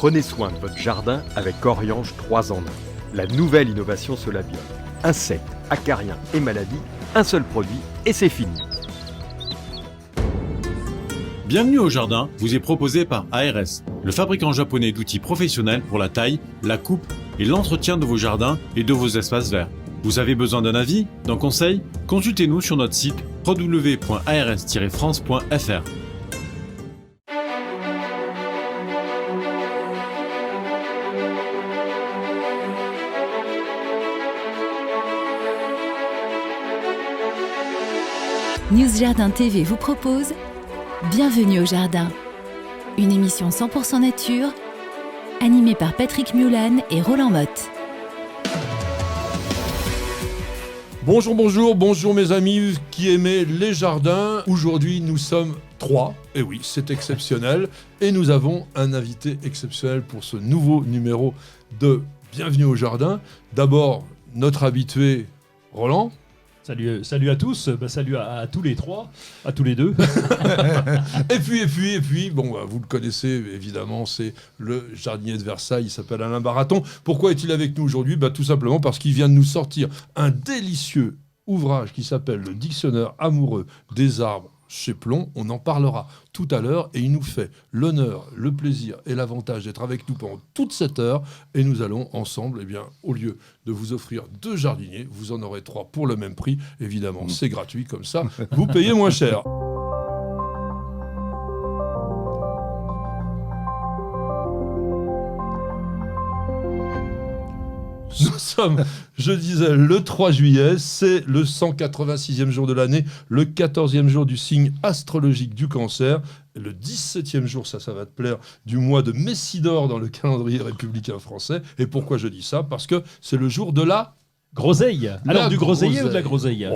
Prenez soin de votre jardin avec Oriange 3 en 1. La nouvelle innovation Solabiol. Insectes, acariens et maladies, un seul produit et c'est fini. Bienvenue au jardin vous est proposé par ARS, le fabricant japonais d'outils professionnels pour la taille, la coupe et l'entretien de vos jardins et de vos espaces verts. Vous avez besoin d'un avis, d'un conseil? Consultez-nous sur notre site www.ars-france.fr. News Jardin TV vous propose Bienvenue au Jardin, une émission 100% nature, animée par Patrick Mulan et Roland Motte. Bonjour mes amis qui aimaient les jardins. Aujourd'hui, nous sommes 3. Et oui, c'est exceptionnel. Et nous avons un invité exceptionnel pour ce nouveau numéro de Bienvenue au Jardin. D'abord, notre habitué Roland. Salut à tous, salut à tous les trois, à tous les deux. et puis, bon, vous le connaissez évidemment, c'est le jardinier de Versailles, il s'appelle Alain Baraton. Pourquoi est-il avec nous aujourd'hui ? Tout simplement parce qu'il vient de nous sortir un délicieux ouvrage qui s'appelle Le Dictionnaire amoureux des arbres chez Plon. On en parlera tout à l'heure et il nous fait l'honneur, le plaisir et l'avantage d'être avec nous pendant toute cette heure et nous allons ensemble, au lieu de vous offrir 2 jardiniers, vous en aurez 3 pour le même prix. Évidemment, c'est gratuit comme ça, vous payez moins cher. Nous sommes, je disais, le 3 juillet, c'est le 186e jour de l'année, le 14e jour du signe astrologique du Cancer, le 17e jour, ça va te plaire, du mois de Messidor dans le calendrier républicain français. Et pourquoi je dis ça ? Parce que c'est le jour de la... Groseille. Alors du groseillier ou de la groseille ?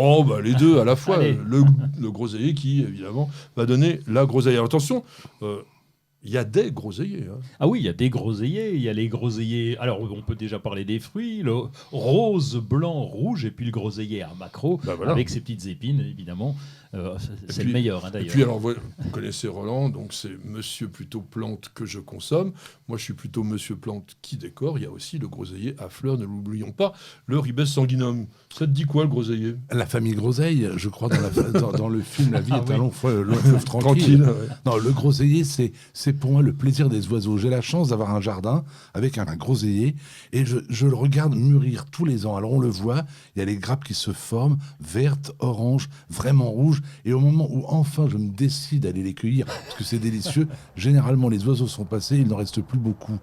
Les deux à la fois. Allez. Le groseillier qui, évidemment, va donner la groseille. Alors, attention... il y a des groseilliers. Ah oui, il y a des groseilliers, il y a les groseilliers. Alors, on peut déjà parler des fruits, le rose, blanc, rouge, et puis le groseillier à macro, voilà. avec ses petites épines, évidemment. C'est le meilleur, d'ailleurs. Et puis, alors, vous connaissez Roland, donc c'est monsieur plutôt plante que je consomme. Moi, je suis plutôt monsieur plante qui décore. Il y a aussi le groseillier à fleurs, ne l'oublions pas, le ribes sanguinum. Ça te dit quoi, le groseillier ? La famille Groseille, je crois, dans le film La vie est un long fleuve tranquille. Ouais. Non, le groseillier, c'est pour moi le plaisir des oiseaux. J'ai la chance d'avoir un jardin avec un groseillier et je le regarde mûrir tous les ans. Alors on le voit, il y a les grappes qui se forment, vertes, oranges, vraiment rouges. Et au moment où enfin je me décide à aller les cueillir, parce que c'est délicieux, généralement les oiseaux sont passés, il n'en reste plus beaucoup.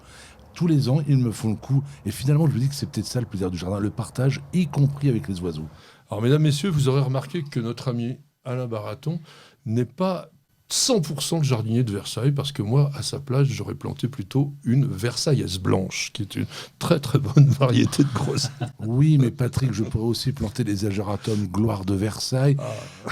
Tous les ans, ils me font le coup. Et finalement, je me dis que c'est peut-être ça le plaisir du jardin, le partage, y compris avec les oiseaux. Alors, mesdames, messieurs, vous aurez remarqué que notre ami Alain Baraton n'est pas 100% le jardinier de Versailles, parce que moi, à sa place, j'aurais planté plutôt une Versaillaise blanche, qui est une très très bonne variété de groseilles. Oui, mais Patrick, je pourrais aussi planter des agératums gloire de Versailles.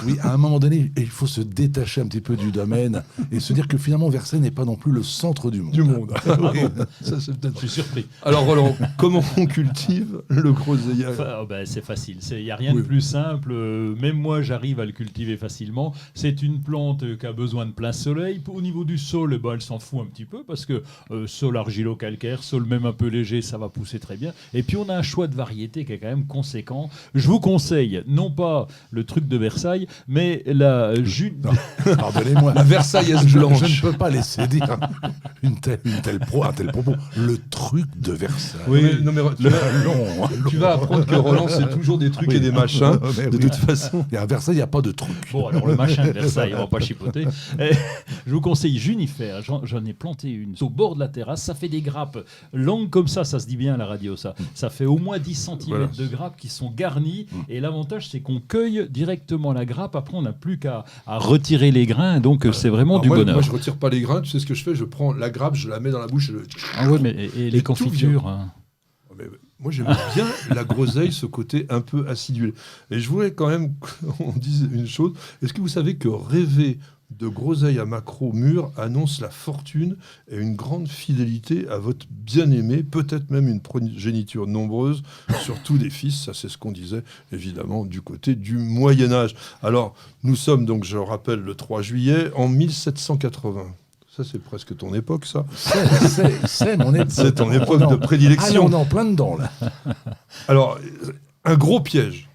Oui, à un moment donné, il faut se détacher un petit peu du domaine et se dire que finalement, Versailles n'est pas non plus le centre du monde. Oui, ça, c'est peut-être... Je suis surpris. Alors Roland, comment on cultive le groseillier ? C'est facile, il n'y a rien de plus simple. Même moi, j'arrive à le cultiver facilement. C'est une plante qui a besoin de plein soleil. Au niveau du sol, elle s'en fout un petit peu parce que sol argilo-calcaire, sol même un peu léger, ça va pousser très bien. Et puis on a un choix de variété qui est quand même conséquent. Je vous conseille, non pas le truc de Versailles, mais la Pardonnez-moi. La Versaillaise blanche. Je ne peux pas laisser dire un tel propos. Le truc de Versailles. Oui, non, mais tu vas apprendre que Roland, c'est toujours des trucs et des machins. De toute façon. Et à Versailles, il n'y a pas de truc. Bon, alors le machin de Versailles, on va pas chipoter. Je vous conseille Junifère. J'en ai planté une au bord de la terrasse. Ça fait des grappes longues comme ça se dit bien à la radio, ça. Ça fait au moins 10 cm de grappes qui sont garnies. Et l'avantage, c'est qu'on cueille directement la grappe. Après, on n'a plus qu'à retirer les grains. Donc, c'est vraiment du bonheur. Moi, je retire pas les grains. Tu sais ce que je fais ? Je prends la grappe, je la mets dans la bouche. Ah ouais, mais et les confitures Mais moi, j'aime bien la groseille, ce côté un peu acidulé. Et je voulais quand même qu'on dise une chose. Est-ce que vous savez que rêver de groseille à macro mûr annonce la fortune et une grande fidélité à votre bien-aimé, peut-être même une progéniture nombreuse, surtout des fils. Ça, c'est ce qu'on disait, évidemment, du côté du Moyen-Âge. Alors, nous sommes donc, je rappelle, le 3 juillet, en 1780. Ça, c'est presque ton époque, ça. C'est mon époque. C'est ton époque de prédilection. Ah, on est en plein dedans, là. Alors, un gros piège.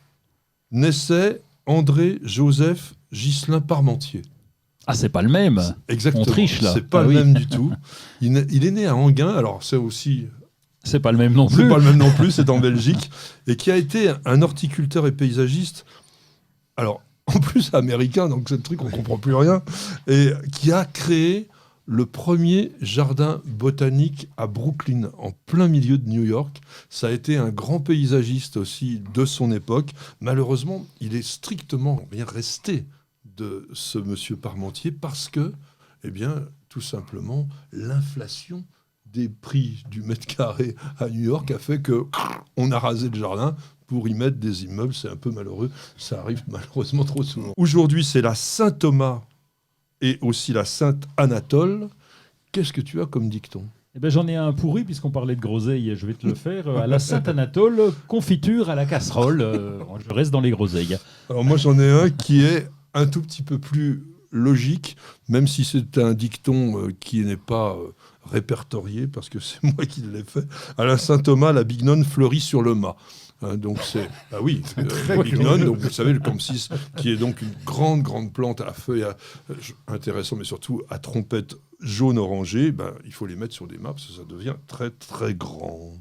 Naissait André Joseph Ghislain Parmentier. Ah, c'est pas le même. Exactement. On triche, là. C'est pas Ah le oui. même du tout. Il est né à Enghien, alors c'est aussi... C'est pas le même non plus. C'est pas le même non plus, c'est en Belgique. Et qui a été un horticulteur et paysagiste, alors, en plus américain, donc c'est le truc, on comprend plus rien, et qui a créé le premier jardin botanique à Brooklyn, en plein milieu de New York. Ça a été un grand paysagiste aussi de son époque. Malheureusement, il est strictement bien resté de ce monsieur Parmentier parce que, eh bien, tout simplement, l'inflation des prix du mètre carré à New York a fait que on a rasé le jardin pour y mettre des immeubles. C'est un peu malheureux. Ça arrive malheureusement trop souvent. Aujourd'hui, c'est la Saint-Thomas et aussi la Sainte-Anatole. Qu'est-ce que tu as comme dicton ? Eh ben, j'en ai un pourri, puisqu'on parlait de groseilles, je vais te le faire. À la Sainte-Anatole, confiture à la casserole. Je reste dans les groseilles. Alors moi, j'en ai un qui est un tout petit peu plus logique, même si c'est un dicton qui n'est pas répertorié, parce que c'est moi qui l'ai fait. À la Saint-Thomas, la bignone fleurit sur le mât. Donc c'est ah oui, la bignone, donc vous savez le compsis, qui est donc une grande plante à feuilles intéressant, mais surtout à trompette jaune orangée. Ben, il faut les mettre sur des mâts parce que ça devient très grand.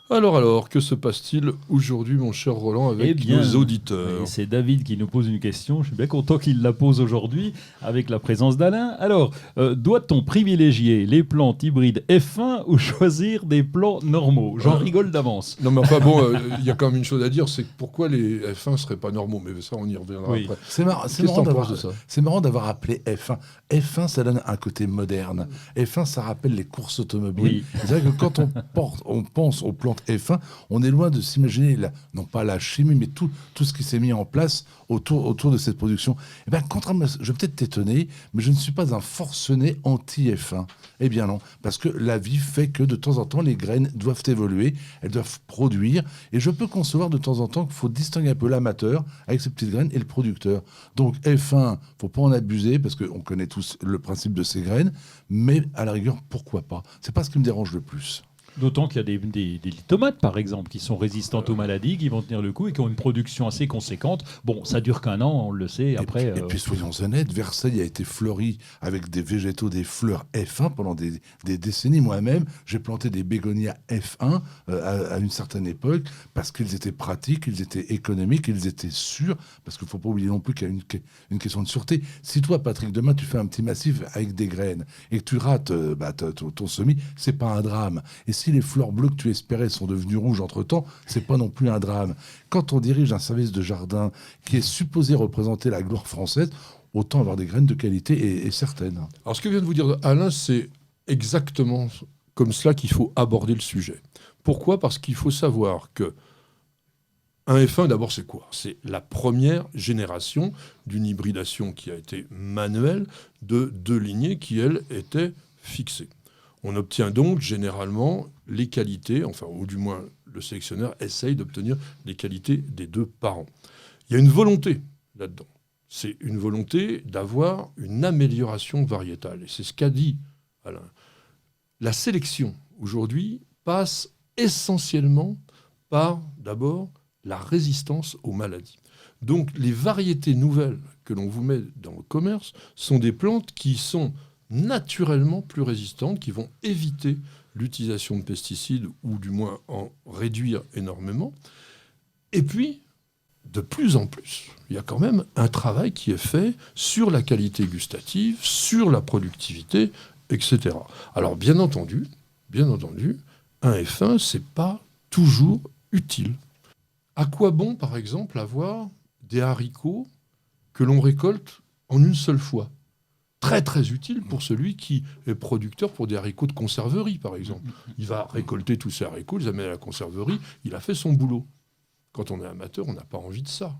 Alors, que se passe-t-il aujourd'hui, mon cher Roland, avec nos auditeurs ? Et c'est David qui nous pose une question. Je suis bien content qu'il la pose aujourd'hui avec la présence d'Alain. Alors, doit-on privilégier les plantes hybrides F1 ou choisir des plants normaux ? J'en rigole d'avance. Non, mais enfin bon, il y a quand même une chose à dire, c'est pourquoi les F1 ne seraient pas normaux. Mais ça, on y reviendra Oui. après. C'est marrant, Qu'est-ce que t'en penses de ça ? c'est marrant d'avoir appelé F1. F1, ça donne un côté moderne. F1, ça rappelle les courses automobiles. Oui. C'est vrai que quand on pense aux plantes F1, on est loin de s'imaginer, non pas la chimie, mais tout ce qui s'est mis en place autour de cette production. Eh bien, contrairement, je vais peut-être t'étonner, mais je ne suis pas un forcené anti-F1. Eh bien non, parce que la vie fait que de temps en temps, les graines doivent évoluer, elles doivent produire, et je peux concevoir de temps en temps qu'il faut distinguer un peu l'amateur avec ses petites graines et le producteur. Donc F1, faut pas en abuser, parce qu'on connaît tous le principe de ces graines, mais à la rigueur, pourquoi pas ? C'est pas ce qui me dérange le plus. D'autant qu'il y a des tomates, par exemple, qui sont résistantes aux maladies, qui vont tenir le coup et qui ont une production assez conséquente. Bon, ça dure qu'un an, on le sait. Après, et puis soyons honnêtes, Versailles a été fleuri avec des végétaux, des fleurs F1 pendant des décennies. Moi-même, j'ai planté des bégonias F1 à une certaine époque parce qu'ils étaient pratiques, ils étaient économiques, ils étaient sûrs. Parce qu'il ne faut pas oublier non plus qu'il y a une question de sûreté. Si toi, Patrick, demain, tu fais un petit massif avec des graines et que tu rates ton semis, c'est pas un drame. Et si les fleurs bleues que tu espérais sont devenues rouges entre-temps, c'est pas non plus un drame. Quand on dirige un service de jardin qui est supposé représenter la gloire française, autant avoir des graines de qualité et certaines. Alors, ce que vient de vous dire Alain, c'est exactement comme cela qu'il faut aborder le sujet. Pourquoi ? Parce qu'il faut savoir que un F1, d'abord, c'est quoi ? C'est la première génération d'une hybridation qui a été manuelle de deux lignées qui, elles, étaient fixées. On obtient donc généralement les qualités, enfin, ou du moins le sélectionneur essaye d'obtenir les qualités des deux parents. Il y a une volonté là-dedans. C'est une volonté d'avoir une amélioration variétale. Et c'est ce qu'a dit Alain. La sélection, aujourd'hui, passe essentiellement par, d'abord, la résistance aux maladies. Donc, les variétés nouvelles que l'on vous met dans le commerce sont des plantes qui sont naturellement plus résistantes, qui vont éviter l'utilisation de pesticides ou du moins en réduire énormément. Et puis, de plus en plus, il y a quand même un travail qui est fait sur la qualité gustative, sur la productivité, etc. Alors, bien entendu, un F1, c'est pas toujours utile. À quoi bon, par exemple, avoir des haricots que l'on récolte en une seule fois ? Très, très utile pour celui qui est producteur pour des haricots de conserverie, par exemple. Il va récolter tous ces haricots, les amener à la conserverie, il a fait son boulot. Quand on est amateur, on n'a pas envie de ça.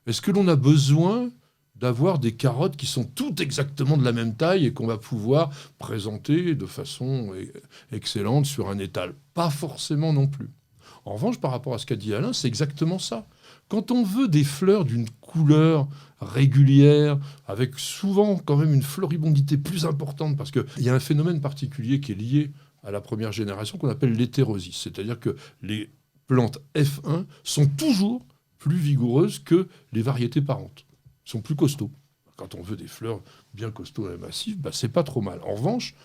Est-ce que l'on a besoin d'avoir des carottes qui sont toutes exactement de la même taille et qu'on va pouvoir présenter de façon excellente sur un étal ? Pas forcément non plus. En revanche, par rapport à ce qu'a dit Alain, c'est exactement ça. Quand on veut des fleurs d'une couleur régulière, avec souvent quand même une floribondité plus importante, parce qu'il y a un phénomène particulier qui est lié à la première génération qu'on appelle l'hétérosis, c'est-à-dire que les plantes F1 sont toujours plus vigoureuses que les variétés parentes, sont plus costauds. Quand on veut des fleurs bien costauds et massives, c'est pas trop mal. En revanche,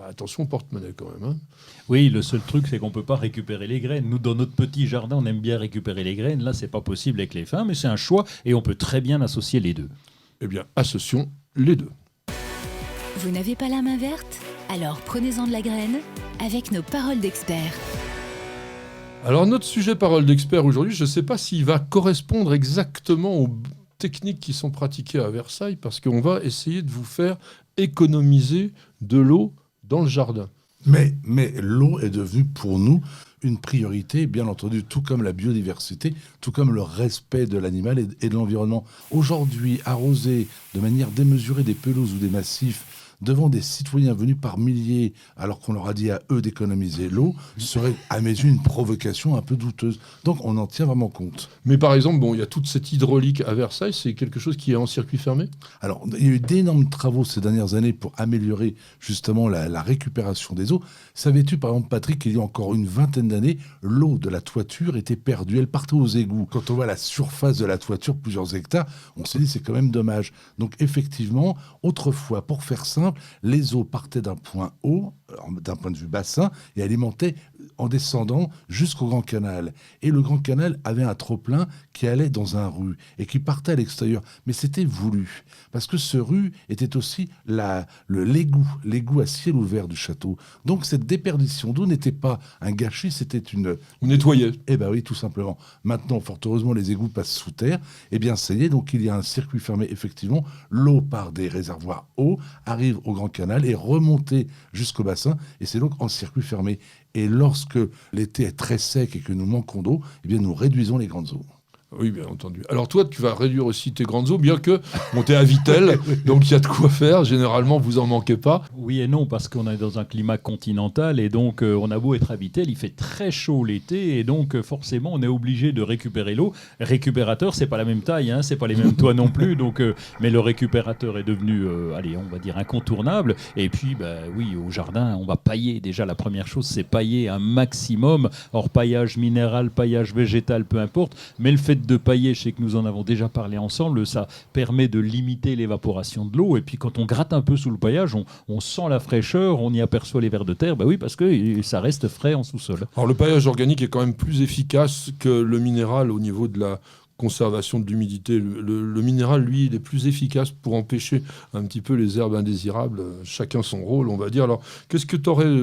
attention au porte-monnaie quand même. Oui, le seul truc, c'est qu'on ne peut pas récupérer les graines. Nous, dans notre petit jardin, on aime bien récupérer les graines. Là, c'est pas possible avec les fins, mais c'est un choix et on peut très bien associer les deux. Eh bien, associons les deux. Vous n'avez pas la main verte? Alors prenez-en de la graine avec nos paroles d'experts. Alors, notre sujet parole d'expert aujourd'hui, je ne sais pas s'il va correspondre exactement aux techniques qui sont pratiquées à Versailles, parce qu'on va essayer de vous faire économiser de l'eau dans le jardin. Mais l'eau est devenue pour nous une priorité, bien entendu, tout comme la biodiversité, tout comme le respect de l'animal et de l'environnement. Aujourd'hui, arroser de manière démesurée des pelouses ou des massifs devant des citoyens venus par milliers, alors qu'on leur a dit à eux d'économiser l'eau, serait à mes yeux une provocation un peu douteuse. Donc on en tient vraiment compte. Mais par exemple, il y a toute cette hydraulique à Versailles, c'est quelque chose qui est en circuit fermé ? Alors, il y a eu d'énormes travaux ces dernières années pour améliorer justement la récupération des eaux. Savais-tu, par exemple, Patrick, qu'il y a encore une vingtaine d'années, l'eau de la toiture était perdue, elle partait aux égouts. Quand on voit la surface de la toiture, plusieurs hectares, on se dit c'est quand même dommage. Donc effectivement, autrefois, pour faire simple, les eaux partaient d'un point haut, d'un point de vue bassin, et alimentaient en descendant jusqu'au Grand Canal. Et le Grand Canal avait un trop-plein qui allait dans un rue et qui partait à l'extérieur. Mais c'était voulu, parce que ce rue était aussi l'égout à ciel ouvert du château. Donc cette déperdition d'eau n'était pas un gâchis, c'était une... On nettoyait. Eh bien oui, tout simplement. Maintenant, fort heureusement, les égouts passent sous terre. Eh bien, ça y est, donc il y a un circuit fermé, effectivement. L'eau part des réservoirs hauts, arrive au Grand Canal et remontée jusqu'au bassin. Et c'est donc en circuit fermé. Et lorsque l'été est très sec et que nous manquons d'eau, eh bien, nous réduisons les grandes eaux. Oui, bien entendu. Alors toi, tu vas réduire aussi tes grandes eaux, bien que t'es à Vittel, donc il y a de quoi faire. Généralement, vous en manquez pas. Oui et non, parce qu'on est dans un climat continental et donc on a beau être à Vittel, il fait très chaud l'été et donc forcément on est obligé de récupérer l'eau. Récupérateur, c'est pas la même taille, c'est pas les mêmes toits non plus, donc mais le récupérateur est devenu, on va dire incontournable. Et puis, oui, au jardin, on va pailler. Déjà, la première chose, c'est pailler un maximum. Or, paillage minéral, paillage végétal, peu importe, mais le fait de pailler, je sais que nous en avons déjà parlé ensemble, ça permet de limiter l'évaporation de l'eau. Et puis quand on gratte un peu sous le paillage, on sent la fraîcheur, on y aperçoit les vers de terre. Oui, parce que ça reste frais en sous-sol. Alors le paillage organique est quand même plus efficace que le minéral au niveau de la conservation de l'humidité. Le minéral, lui, il est plus efficace pour empêcher un petit peu les herbes indésirables. Chacun son rôle, on va dire. Alors, qu'est-ce que tu aurais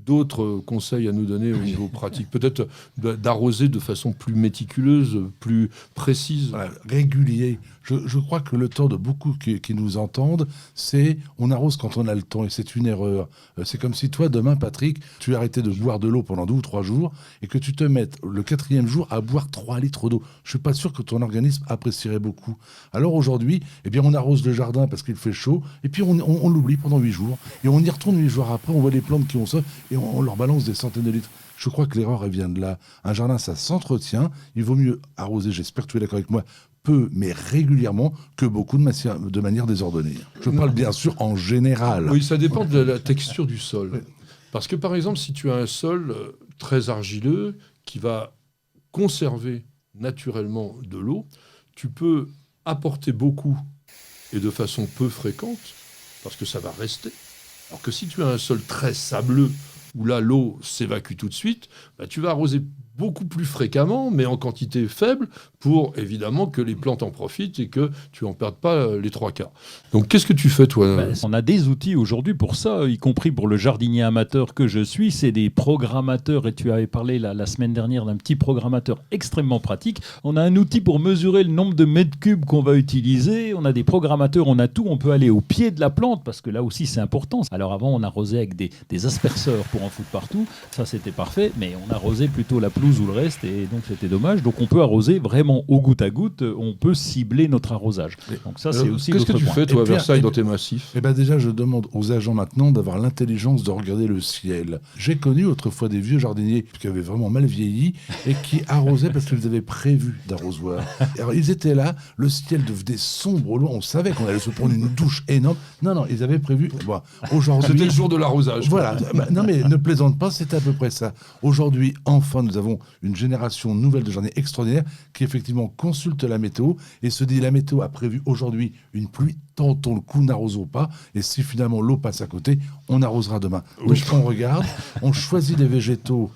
d'autres conseils à nous donner au niveau pratique ? Peut-être d'arroser de façon plus méticuleuse, plus précise. Voilà, régulier. Je crois que le tort de beaucoup qui nous entendent, c'est on arrose quand on a le temps, et c'est une erreur. C'est comme si toi, demain, Patrick, tu arrêtais de boire de l'eau pendant 2 ou 3 jours et que tu te mettes le 4e jour à boire 3 litres d'eau. Je suis pas sûr que ton organisme apprécierait beaucoup. Alors aujourd'hui, eh bien, on arrose le jardin parce qu'il fait chaud et puis on l'oublie pendant 8 jours. Et on y retourne 8 jours après, on voit les plantes qui ont ça et on leur balance des centaines de litres. Je crois que l'erreur, elle vient de là. Un jardin, ça s'entretient. Il vaut mieux arroser, j'espère que tu es d'accord avec moi, peu, mais régulièrement, que beaucoup de manière désordonnée. Je parle bien sûr en général. Oui, ça dépend de la texture du sol. Oui. Parce que par exemple, si tu as un sol très argileux qui va conserver naturellement de l'eau, tu peux apporter beaucoup et de façon peu fréquente, parce que ça va rester. Alors que si tu as un sol très sableux, où là l'eau s'évacue tout de suite, tu vas arroser beaucoup plus fréquemment, mais en quantité faible, pour évidemment que les plantes en profitent et que tu n'en perdes pas les 3/4. Donc qu'est-ce que tu fais, toi ? On a des outils aujourd'hui pour ça, y compris pour le jardinier amateur que je suis. C'est des programmateurs, et tu avais parlé la semaine dernière d'un petit programmateur extrêmement pratique. On a un outil pour mesurer le nombre de mètres cubes qu'on va utiliser. On a des programmateurs, on a tout. On peut aller au pied de la plante, parce que là aussi c'est important. Alors avant, on arrosait avec des asperceurs pour en foutre partout. Ça, c'était parfait, mais on arrosait plutôt la pluie pelouse ou le reste, et donc c'était dommage. Donc on peut arroser vraiment au goutte à goutte, on peut cibler notre arrosage. Donc ça, c'est aussi Qu'est-ce que l'autre tu point. fais, toi, à Et puis, Versailles, dans tes massifs? Eh ben déjà, je demande aux agents maintenant d'avoir l'intelligence de regarder le ciel. J'ai connu autrefois des vieux jardiniers qui avaient vraiment mal vieilli et qui arrosaient parce qu'ils avaient prévu d'arrosoir. Alors ils étaient là, le ciel devenait sombre au loin, on savait qu'on allait se prendre une douche énorme. Non, ils avaient prévu. Bon, aujourd'hui, C'était le jour de l'arrosage. voilà. Non, mais ne plaisante pas, c'est à peu près ça. Aujourd'hui, enfin, nous avons une génération nouvelle de jardiniers extraordinaires qui, effectivement, consulte la météo et se dit la météo a prévu aujourd'hui une pluie, tentons le coup, n'arrosons pas. Et si finalement l'eau passe à côté, on arrosera demain. Donc, on regarde, on choisit des végétaux.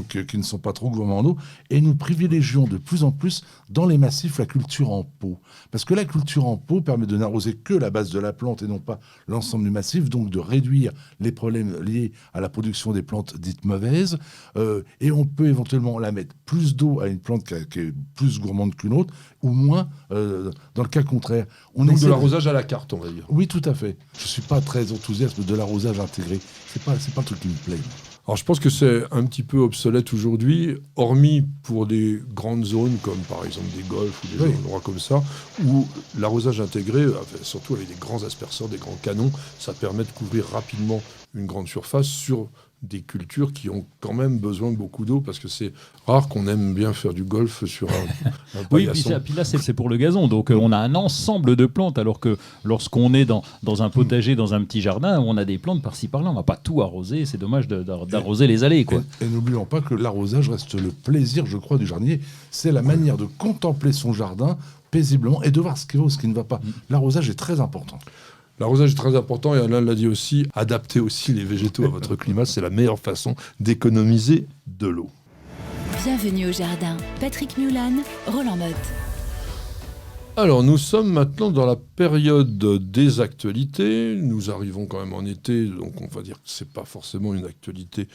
Qui ne sont pas trop gourmands en eau, et nous privilégions de plus en plus dans les massifs la culture en pot. Parce que la culture en pot permet de n'arroser que la base de la plante et non pas l'ensemble du massif, donc de réduire les problèmes liés à la production des plantes dites mauvaises, et on peut éventuellement la mettre plus d'eau à une plante qui est plus gourmande qu'une autre, ou moins dans le cas contraire. On Donc essaie de l'arrosage à la carte, on va dire. Oui, tout à fait. Je ne suis pas très enthousiaste de l'arrosage intégré. C'est pas le truc qui me plaît. Alors je pense que c'est un petit peu obsolète aujourd'hui, hormis pour des grandes zones comme par exemple des golfs ou des endroits comme ça, où l'arrosage intégré, surtout avec des grands asperceurs, des grands canons, ça permet de couvrir rapidement une grande surface sur des cultures qui ont quand même besoin de beaucoup d'eau, parce que c'est rare qu'on aime bien faire du golf sur un Oui, paillasson. puis là, c'est pour le gazon. Donc, on a un ensemble de plantes, alors que lorsqu'on est dans un potager, dans un petit jardin, on a des plantes par-ci, par-là. On ne va pas tout arroser. C'est dommage d'arroser les allées, quoi. Et n'oublions pas que l'arrosage reste le plaisir, je crois, du jardinier. C'est la manière de contempler son jardin paisiblement et de voir ce qui va ou ce qui ne va pas. L'arrosage est très important. L'arrosage est très important, et Alain l'a dit aussi, adapter aussi les végétaux à votre climat, c'est la meilleure façon d'économiser de l'eau. Bienvenue au jardin. Patrick Mulan, Roland Motte. Alors, nous sommes maintenant dans la période des actualités. Nous arrivons quand même en été, donc on va dire que c'est pas forcément une actualité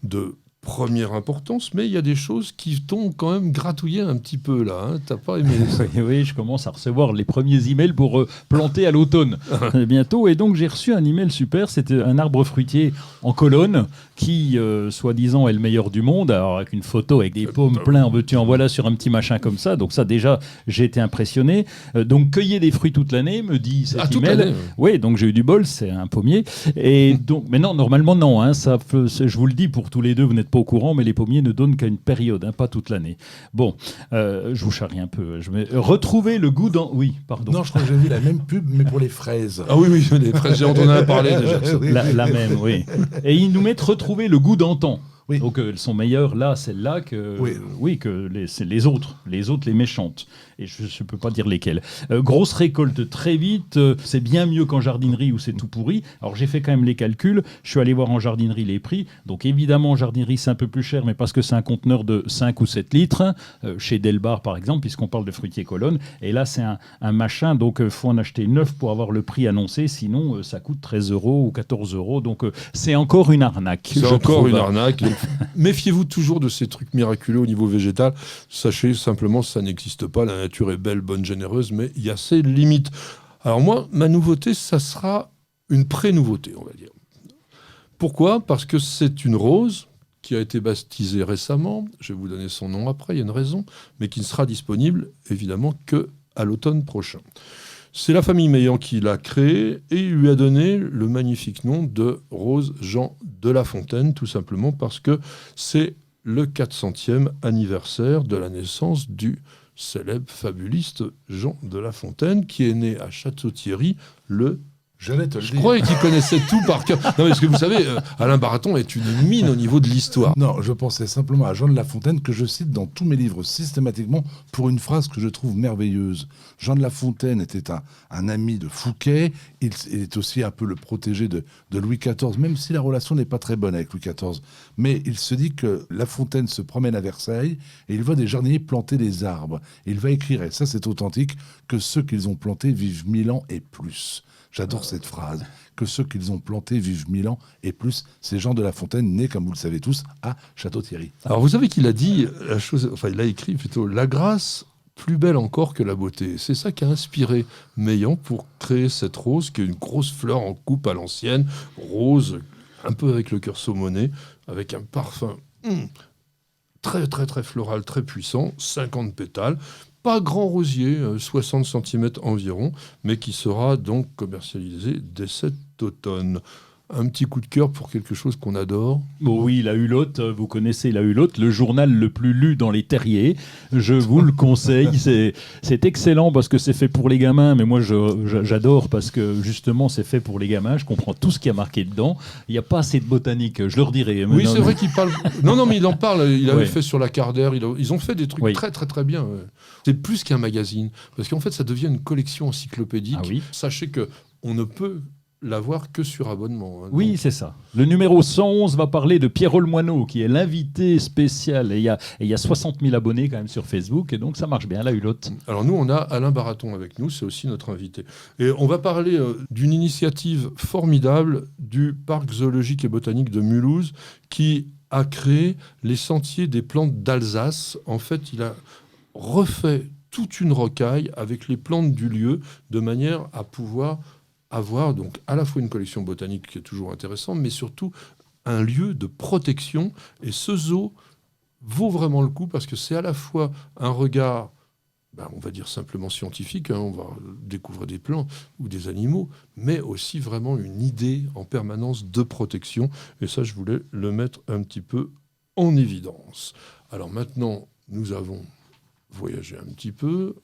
de première importance, mais il y a des choses qui t'ont quand même gratouillé un petit peu là. Hein. T'as pas aimé ça? Oui, je commence à recevoir les premiers emails pour planter à l'automne bientôt. Et donc, j'ai reçu un email super. C'était un arbre fruitier en colonne qui, soi-disant, est le meilleur du monde. Alors, avec une photo avec des pommes pleins, en veux-tu, en voilà, sur un petit machin comme ça. Donc ça, déjà, j'ai été impressionné. Donc, cueillez des fruits toute l'année, me dit cet toute email. l'année, Oui, donc j'ai eu du bol, c'est un pommier. Et donc, mais non, normalement, non. Hein, je vous le dis pour tous les deux, vous n'êtes pas au courant, mais les pommiers ne donnent qu'à une période, hein, pas toute l'année. Bon, je vous charrie un peu. Je vais retrouver le goût dans... Oui, pardon. Non, je crois que j'ai vu la même pub, mais pour les fraises. Ah oui, les fraises géantes, on en a parlé déjà. La même, oui. Et ils nous mettent retrouver le goût d'antan. Oui. Donc elles sont meilleures là, celles-là, que, que les autres, les méchantes. Et je ne peux pas dire lesquelles. Grosse récolte très vite, c'est bien mieux qu'en jardinerie où c'est tout pourri. Alors j'ai fait quand même les calculs, je suis allé voir en jardinerie les prix. Donc évidemment en jardinerie c'est un peu plus cher, mais parce que c'est un conteneur de 5 ou 7 litres, chez Delbar par exemple, puisqu'on parle de fruitier colonne. Et là c'est un machin, donc il faut en acheter 9 pour avoir le prix annoncé, sinon ça coûte 13 € ou 14 €. Donc c'est encore une arnaque. C'est encore une arnaque. Donc, méfiez-vous toujours de ces trucs miraculeux au niveau végétal. Sachez simplement que ça n'existe pas. La nature est belle, bonne, généreuse, mais il y a ses limites. Alors moi, ma nouveauté, ça sera une pré-nouveauté, on va dire. Pourquoi ? Parce que c'est une rose qui a été baptisée récemment. Je vais vous donner son nom après, il y a une raison, mais qui ne sera disponible, évidemment, qu'à l'automne prochain. C'est la famille Meillan qui l'a créé et lui a donné le magnifique nom de Rose Jean de La Fontaine, tout simplement parce que c'est le 400e anniversaire de la naissance du célèbre fabuliste Jean de La Fontaine, qui est né à Château-Thierry le... J'allais te le dire. Je croyais qu'il connaissait tout par cœur. Non, mais parce que vous savez, Alain Baraton est une mine au niveau de l'histoire. Non, je pensais simplement à Jean de La Fontaine, que je cite dans tous mes livres systématiquement pour une phrase que je trouve merveilleuse. Jean de La Fontaine était un ami de Fouquet. Il est aussi un peu le protégé de Louis XIV, même si la relation n'est pas très bonne avec Louis XIV. Mais il se dit que La Fontaine se promène à Versailles et il voit des jardiniers planter des arbres. Et il va écrire, et ça c'est authentique, que ceux qu'ils ont plantés vivent 1000 ans et plus. J'adore cette phrase, que ceux qu'ils ont plantés vivent 1000 ans et plus. C'est Jean de La Fontaine, né, comme vous le savez tous, à Château-Thierry. Alors vous savez qu'il a dit la chose, enfin il a écrit plutôt la grâce plus belle encore que la beauté. C'est ça qui a inspiré Meillan pour créer cette rose, qui est une grosse fleur en coupe à l'ancienne, rose, un peu avec le cœur saumonné, avec un parfum très très très floral, très puissant, 50 pétales, pas grand rosier, 60 cm environ, mais qui sera donc commercialisé dès cet automne. Un petit coup de cœur pour quelque chose qu'on adore. Bon, oui, la Hulotte, vous connaissez la Hulotte, le journal le plus lu dans les terriers. Je vous le conseille. C'est excellent parce que c'est fait pour les gamins, mais moi j'adore parce que justement c'est fait pour les gamins. Je comprends tout ce qui a marqué dedans. Il n'y a pas assez de botanique, je leur dirai. Oui, c'est vrai qu'il parle. Non, mais il en parle. Il avait Ouais. fait sur la Cardère. Ils ont fait des trucs Oui. très, très, très bien. C'est plus qu'un magazine. Parce qu'en fait, ça devient une collection encyclopédique. Ah oui. Sachez qu'on ne peut l'avoir que sur abonnement. Hein. Oui, Donc, c'est ça. Le numéro 111 va parler de Pierrot le Moineau, qui est l'invité spécial. Et il y a 60 000 abonnés quand même sur Facebook, et donc ça marche bien, la Hulotte. alors nous, on a Alain Baraton avec nous, c'est aussi notre invité. Et on va parler d'une initiative formidable du Parc zoologique et botanique de Mulhouse, qui a créé les sentiers des plantes d'Alsace. En fait, il a refait toute une rocaille avec les plantes du lieu, de manière à pouvoir avoir donc à la fois une collection botanique qui est toujours intéressante, mais surtout un lieu de protection. Et ce zoo vaut vraiment le coup parce que c'est à la fois un regard, on va dire simplement scientifique, hein, on va découvrir des plantes ou des animaux, mais aussi vraiment une idée en permanence de protection. Et ça, je voulais le mettre un petit peu en évidence. Alors maintenant, nous avons voyagé un petit peu.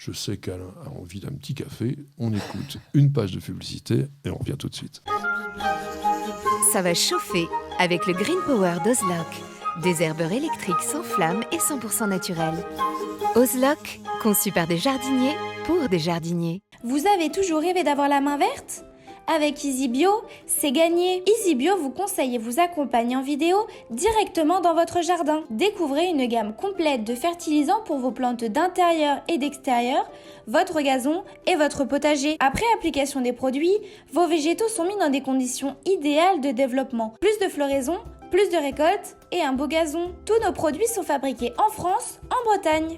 Je sais qu'Alain a envie d'un petit café. On écoute une page de publicité et on revient tout de suite. Ça va chauffer avec le Green Power d'Ozlock. Des herbeurs électriques sans flamme et 100% naturels. Ozlock, conçu par des jardiniers pour des jardiniers. Vous avez toujours rêvé d'avoir la main verte ? Avec EasyBio, c'est gagné. EasyBio vous conseille et vous accompagne en vidéo directement dans votre jardin. Découvrez une gamme complète de fertilisants pour vos plantes d'intérieur et d'extérieur, votre gazon et votre potager. Après application des produits, vos végétaux sont mis dans des conditions idéales de développement. Plus de floraison, plus de récoltes et un beau gazon. Tous nos produits sont fabriqués en France, en Bretagne.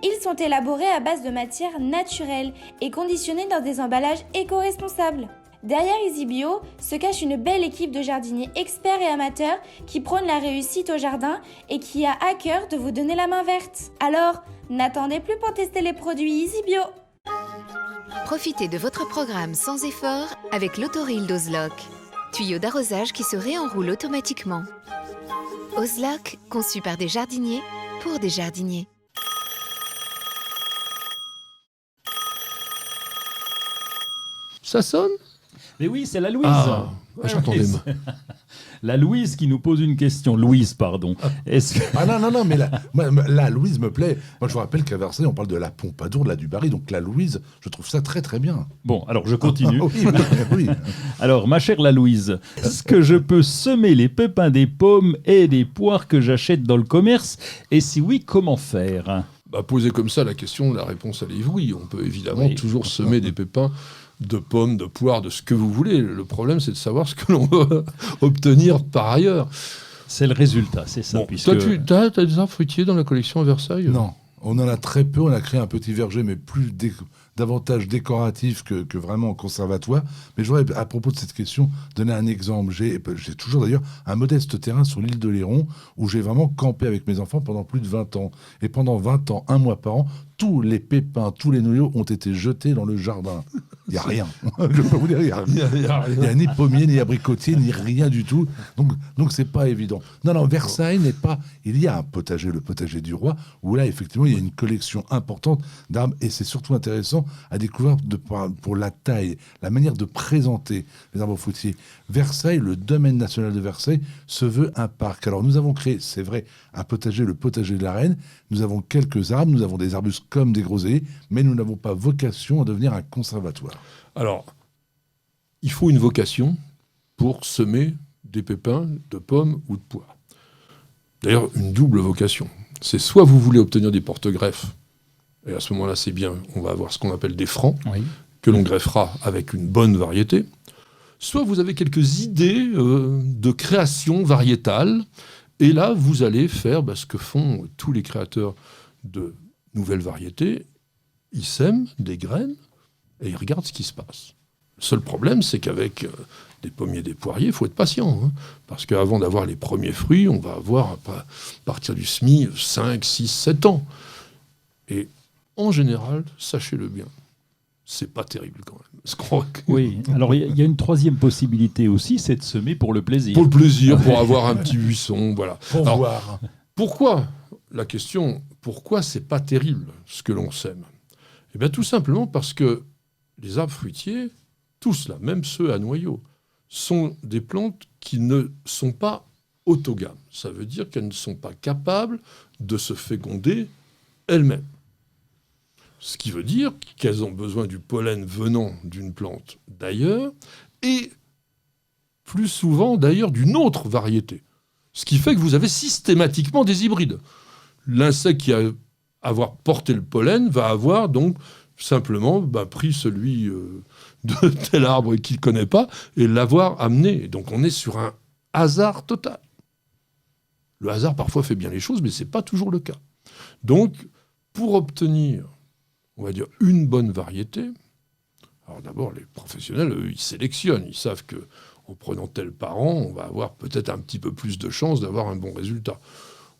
Ils sont élaborés à base de matières naturelles et conditionnés dans des emballages éco-responsables. Derrière EasyBio se cache une belle équipe de jardiniers experts et amateurs qui prônent la réussite au jardin et qui a à cœur de vous donner la main verte. Alors, n'attendez plus pour tester les produits EasyBio. Profitez de votre programme sans effort avec l'autoril d'Ozlock. Tuyau d'arrosage qui se réenroule automatiquement. Ozlock, conçu par des jardiniers pour des jardiniers. Ça sonne ? Mais oui, c'est la Louise. J'entendais. Louise. La Louise qui nous pose une question. Louise, pardon. Est-ce que... Ah non, mais la Louise me plaît. Moi, je vous rappelle qu'à Versailles, on parle de la Pompadour, de la Dubarry. Donc la Louise, je trouve ça très très bien. Bon, alors je continue. Oui. Alors, ma chère la Louise, est-ce que je peux semer les pépins des pommes et des poires que j'achète dans le commerce? Et si oui, comment faire? Posée comme ça, la question, la réponse, elle est oui. On peut évidemment Oui. toujours semer des pépins de pommes, de poires, de ce que vous voulez. Le problème, c'est de savoir ce que l'on veut obtenir par ailleurs. C'est le résultat, c'est ça. Bon, puisque... toi, tu as des arbres fruitiers dans la collection à Versailles ? Non, on en a très peu. On a créé un petit verger, mais davantage décoratif que vraiment conservatoire. Mais je voudrais, à propos de cette question, donner un exemple. J'ai toujours d'ailleurs un modeste terrain sur l'île de Léron où j'ai vraiment campé avec mes enfants pendant plus de 20 ans. Et pendant 20 ans, un mois par an, tous les pépins, tous les noyaux ont été jetés dans le jardin. Il n'y a rien. Je peux vous dire, il n'y a rien. Il n'y a ni pommier, ni abricotier, ni rien du tout. Donc c'est pas évident. Non, Versailles n'est pas... Il y a un potager, le potager du roi, où là, effectivement, il y a une collection importante d'arbres. Et c'est surtout intéressant à découvrir pour la taille, la manière de présenter les arbres fruitiers. Versailles, le domaine national de Versailles, se veut un parc. Alors nous avons créé, c'est vrai, un potager, le potager de la Reine. Nous avons quelques arbres, nous avons des arbustes comme des groseilliers, mais nous n'avons pas vocation à devenir un conservatoire. Alors, il faut une vocation pour semer des pépins de pommes ou de poires. D'ailleurs, une double vocation. C'est soit vous voulez obtenir des porte-greffes, et à ce moment-là, c'est bien, on va avoir ce qu'on appelle des francs, Oui. que l'on greffera avec une bonne variété. Soit vous avez quelques idées de création variétale, et là, vous allez faire ce que font tous les créateurs de nouvelles variétés. Ils sèment des graines et ils regardent ce qui se passe. Le seul problème, c'est qu'avec des pommiers, des poiriers, il faut être patient. Hein, parce qu'avant d'avoir les premiers fruits, on va avoir, à partir du semis, 5, 6, 7 ans. Et en général, sachez-le bien, c'est pas terrible quand même. Oui, alors il y a une troisième possibilité aussi, c'est de semer pour le plaisir. Pour le plaisir, pour avoir un petit buisson, voilà. Pour Alors, voir. pourquoi la question, pourquoi c'est pas terrible ce que l'on sème? Eh bien tout simplement parce que les arbres fruitiers, tous là, même ceux à noyaux, sont des plantes qui ne sont pas autogames. Ça veut dire qu'elles ne sont pas capables de se féconder elles-mêmes. Ce qui veut dire qu'elles ont besoin du pollen venant d'une plante d'ailleurs, et plus souvent d'ailleurs d'une autre variété. Ce qui fait que vous avez systématiquement des hybrides. L'insecte qui a avoir porté le pollen va avoir donc simplement pris celui de tel arbre qu'il ne connaît pas et l'avoir amené. Et donc on est sur un hasard total. Le hasard parfois fait bien les choses, mais ce n'est pas toujours le cas. Donc pour obtenir, on va dire, une bonne variété, alors d'abord les professionnels, eux, ils sélectionnent, ils savent qu'en prenant tel parent, on va avoir peut-être un petit peu plus de chances d'avoir un bon résultat.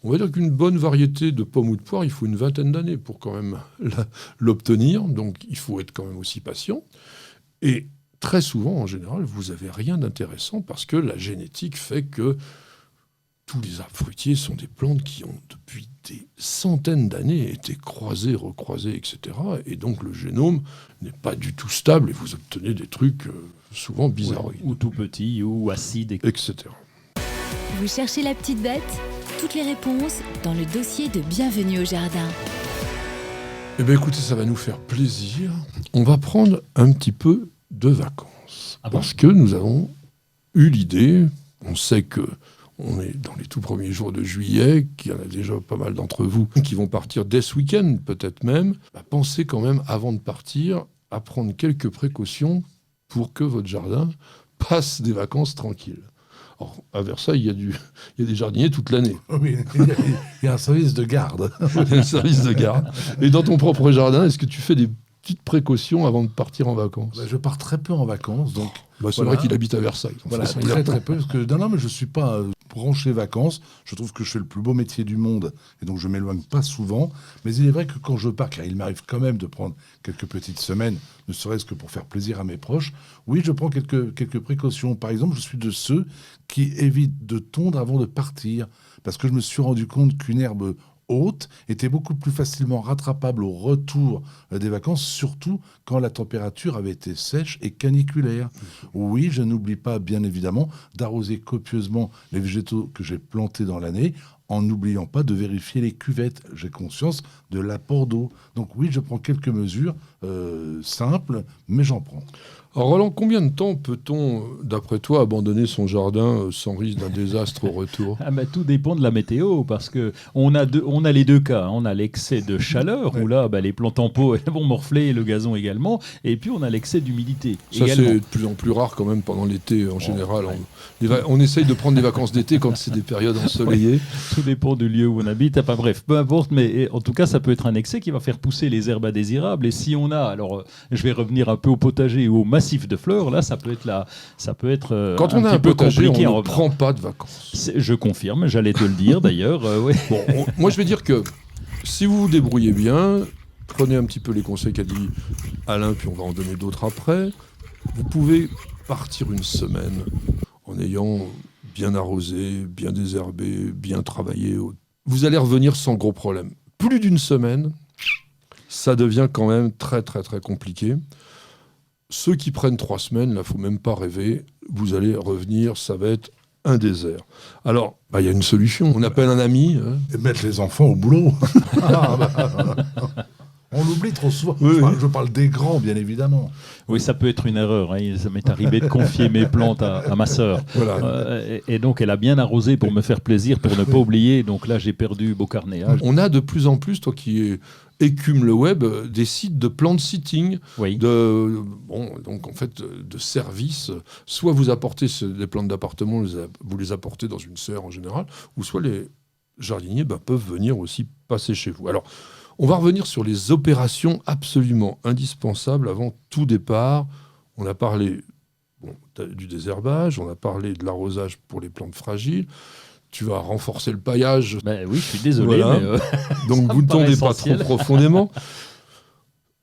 On va dire qu'une bonne variété de pommes ou de poires, il faut une vingtaine d'années pour quand même l'obtenir. Donc, il faut être quand même aussi patient. Et très souvent, en général, vous n'avez rien d'intéressant parce que la génétique fait que tous les arbres fruitiers sont des plantes qui ont, depuis des centaines d'années, été croisées, recroisées, etc. Et donc, le génome n'est pas du tout stable et vous obtenez des trucs souvent bizarroïdes. Ou tout petit, ou acide, etc. Vous cherchez la petite bête? Toutes les réponses dans le dossier de Bienvenue au Jardin. Eh bien écoutez, ça va nous faire plaisir. On va prendre un petit peu de vacances. Ah bon? Parce que nous avons eu l'idée, on sait qu'on est dans les tout premiers jours de juillet, qu'il y en a déjà pas mal d'entre vous qui vont partir dès ce week-end, peut-être même. Pensez quand même, avant de partir, à prendre quelques précautions pour que votre jardin passe des vacances tranquilles. Or, à Versailles, il y a des jardiniers toute l'année. Oui, il y a un service de garde. Il y a un service de garde. Et dans ton propre jardin, est-ce que tu fais des petites précautions avant de partir en vacances? Je pars très peu en vacances, donc c'est vrai qu'il habite à Versailles. voilà, très très peu. Parce que, non, mais je ne suis pas branché vacances. Je trouve que je fais le plus beau métier du monde, et donc je ne m'éloigne pas souvent. Mais il est vrai que quand je pars, car il m'arrive quand même de prendre quelques petites semaines, ne serait-ce que pour faire plaisir à mes proches, oui, je prends quelques précautions. Par exemple, je suis de ceux qui évitent de tondre avant de partir, parce que je me suis rendu compte qu'une herbe haute était beaucoup plus facilement rattrapable au retour des vacances, surtout quand la température avait été sèche et caniculaire. Oui, je n'oublie pas, bien évidemment, d'arroser copieusement les végétaux que j'ai plantés dans l'année, en n'oubliant pas de vérifier les cuvettes. J'ai conscience de l'apport d'eau. Donc oui, je prends quelques mesures simples, mais j'en prends. Alors Roland, combien de temps peut-on, d'après toi, abandonner son jardin sans risque d'un désastre au retour? Tout dépend de la météo, parce que on a les deux cas. On a l'excès de chaleur, où là, les plantes en pot elles vont morfler, et le gazon également. Et puis, on a l'excès d'humidité Ça, également. c'est de plus en plus rare quand même pendant l'été, en général. On essaye de prendre des vacances d'été quand c'est des périodes ensoleillées. Tout dépend du lieu où on habite. Bref, peu importe, mais en tout cas, ça peut être un excès qui va faire pousser les herbes indésirables. Et si on a, alors, je vais revenir un peu au potager ou au massif de fleurs, là, ça peut être quand on a un peu potager, compliqué. On ne prend pas de vacances. Je confirme, j'allais te le dire d'ailleurs. Ouais. Bon, moi, je vais dire que si vous vous débrouillez bien, prenez un petit peu les conseils qu'a dit Alain, puis on va en donner d'autres après. Vous pouvez partir une semaine en ayant bien arrosé, bien désherbé, bien travaillé. Vous allez revenir sans gros problème. Plus d'une semaine, ça devient quand même très, très, très compliqué. Ceux qui prennent 3 semaines, là, il ne faut même pas rêver. Vous allez revenir, ça va être un désert. Alors, il y a une solution. On appelle un ami. Et mettre les enfants au boulot. On l'oublie trop souvent. Oui. Je parle des grands, bien évidemment. Oui, ça peut être une erreur. Ça m'est arrivé de confier mes plantes à ma sœur. Voilà. Et donc, elle a bien arrosé pour me faire plaisir, pour ne pas oublier. Donc là, j'ai perdu beau carnet. On a de plus en plus, toi qui écume le web, des sites de plant sitting, Oui. donc en fait de services. Soit vous apportez des plantes d'appartement, vous les apportez dans une serre en général, ou soit les jardiniers peuvent venir aussi passer chez vous. Alors, on va revenir sur les opérations absolument indispensables avant tout départ. On a parlé du désherbage, on a parlé de l'arrosage pour les plantes fragiles. Tu vas renforcer le paillage. Ben oui, je suis désolé, Voilà. mais Donc ça vous me ne paraît tondez pas essentiel. trop profondément.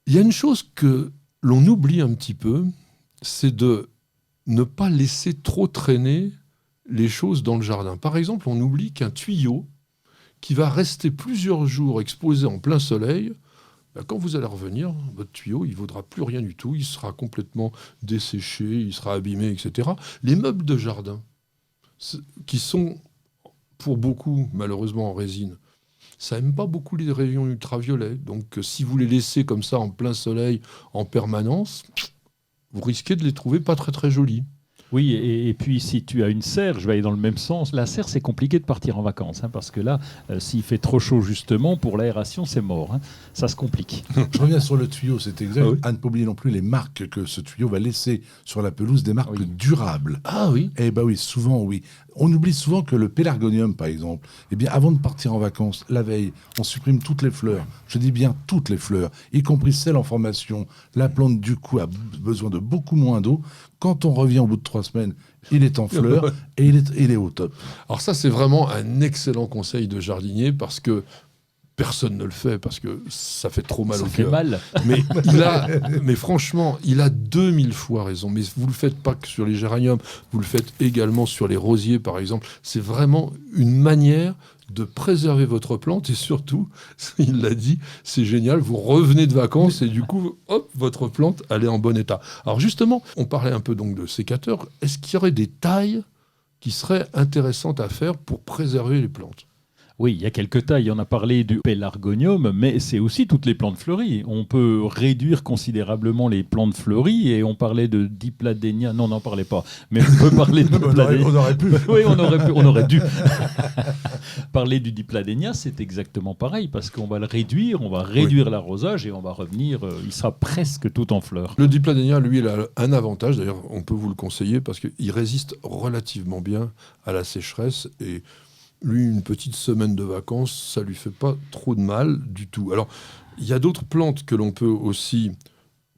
Il y a une chose que l'on oublie un petit peu, c'est de ne pas laisser trop traîner les choses dans le jardin. Par exemple, on oublie qu'un tuyau qui va rester plusieurs jours exposé en plein soleil, quand vous allez revenir, votre tuyau, il ne vaudra plus rien du tout, il sera complètement desséché, il sera abîmé, etc. Les meubles de jardin, qui sont pour beaucoup, malheureusement, en résine, ça n'aime pas beaucoup les rayons ultraviolets. Donc, si vous les laissez comme ça en plein soleil, en permanence, vous risquez de les trouver pas très très jolis. Oui, et puis si tu as une serre, je vais aller dans le même sens. La serre, c'est compliqué de partir en vacances, parce que là, s'il fait trop chaud justement, pour l'aération, c'est mort. Ça se complique. Je reviens sur le tuyau, c'est exact. Ah oui. À ne pas oublier non plus les marques que ce tuyau va laisser sur la pelouse, des marques Oui. durables. Ah oui. Eh bien oui, souvent oui. On oublie souvent que le pélargonium, par exemple, eh bien, avant de partir en vacances, la veille, on supprime toutes les fleurs. Je dis bien toutes les fleurs, y compris celles en formation. La plante, du coup, a besoin de beaucoup moins d'eau. Quand on revient au bout de 3 semaines, il est en fleurs et il est au top. Alors ça, c'est vraiment un excellent conseil de jardinier parce que personne ne le fait, parce que ça fait trop mal Ça au fait cœur. mal. Mais franchement, il a 2000 fois raison. Mais vous le faites pas que sur les géraniums, vous le faites également sur les rosiers, par exemple. C'est vraiment une manière de préserver votre plante et surtout, il l'a dit, c'est génial, vous revenez de vacances et du coup, hop, votre plante, elle est en bon état. Alors justement, on parlait un peu donc de sécateurs. Est-ce qu'il y aurait des tailles qui seraient intéressantes à faire pour préserver les plantes ? Oui, il y a quelques tailles. On a parlé du pélargonium, mais c'est aussi toutes les plantes fleuries. On peut réduire considérablement les plantes fleuries et on parlait de dipladénia. Non, on n'en parlait pas. Mais on peut parler de dipladénia. On aurait pu. Oui, on aurait dû. Parler du dipladénia, c'est exactement pareil parce qu'on va le réduire, on va réduire l'arrosage et on va revenir, il sera presque tout en fleurs. Le dipladénia, lui, il a un avantage, d'ailleurs, on peut vous le conseiller parce qu'il résiste relativement bien à la sécheresse et lui, une petite semaine de vacances, ça lui fait pas trop de mal du tout. Alors, il y a d'autres plantes que l'on peut aussi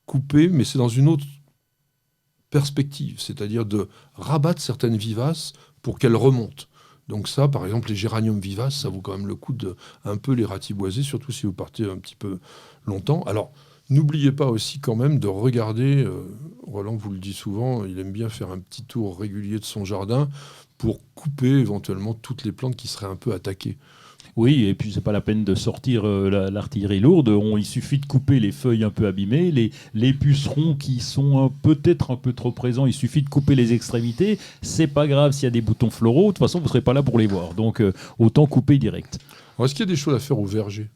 couper, mais c'est dans une autre perspective, c'est-à-dire de rabattre certaines vivaces pour qu'elles remontent. Donc ça, par exemple, les géraniums vivaces, ça vaut quand même le coup de un peu les ratiboiser, surtout si vous partez un petit peu longtemps. Alors, n'oubliez pas aussi quand même de regarder, Roland vous le dit souvent, il aime bien faire un petit tour régulier de son jardin pour couper éventuellement toutes les plantes qui seraient un peu attaquées. Oui, et puis c'est pas la peine de sortir l'artillerie lourde. Il suffit de couper les feuilles un peu abîmées, les pucerons qui sont peut-être un peu trop présents. Il suffit de couper les extrémités. C'est pas grave s'il y a des boutons floraux. De toute façon, vous serez pas là pour les voir. Donc autant couper direct. Alors, est-ce qu'il y a des choses à faire au verger ?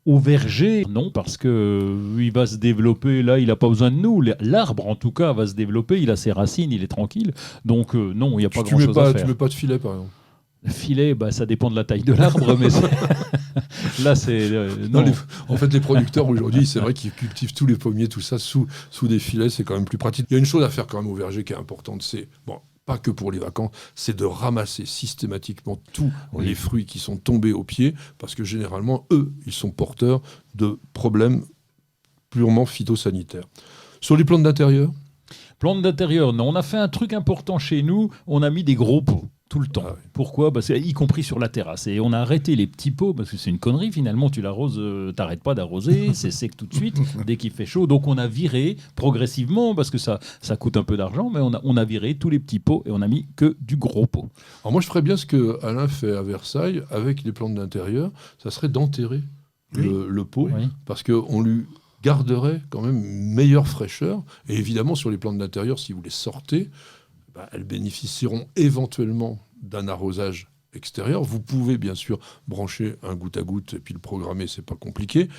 Au verger, non, parce que il va se développer. Là, il n'a pas besoin de nous. L'arbre, en tout cas, va se développer. Il a ses racines, il est tranquille. Donc non, il n'y a pas Tu grand-chose à tu faire. mets pas de filet, par exemple ? Le filet, ça dépend de la taille de l'arbre, mais là, c'est non. En fait, les producteurs aujourd'hui, c'est vrai qu'ils cultivent tous les pommiers, tout ça, sous des filets, c'est quand même plus pratique. Il y a une chose à faire quand même au verger qui est importante, c'est, bon, pas que pour les vacances, c'est de ramasser systématiquement tous les fruits qui sont tombés au pied, parce que généralement, eux, ils sont porteurs de problèmes purement phytosanitaires. Sur les plantes d'intérieur ? Plantes d'intérieur, non. On a fait un truc important chez nous, on a mis des gros pots. Tout le temps. Ah oui. Pourquoi ? Parce que, y compris sur la terrasse. Et on a arrêté les petits pots, parce que c'est une connerie, finalement, tu l'arroses, t'arrêtes pas d'arroser, c'est sec tout de suite, dès qu'il fait chaud. Donc on a viré progressivement, parce que ça coûte un peu d'argent, mais on a viré tous les petits pots et on a mis que du gros pot. Alors moi, je ferais bien ce que Alain fait à Versailles avec les plantes d'intérieur, ça serait d'enterrer le pot, Oui. parce qu'on lui garderait quand même une meilleure fraîcheur. Et évidemment, sur les plantes d'intérieur, si vous les sortez, elles bénéficieront éventuellement d'un arrosage extérieur. Vous pouvez bien sûr brancher un goutte à goutte et puis le programmer, c'est pas compliqué.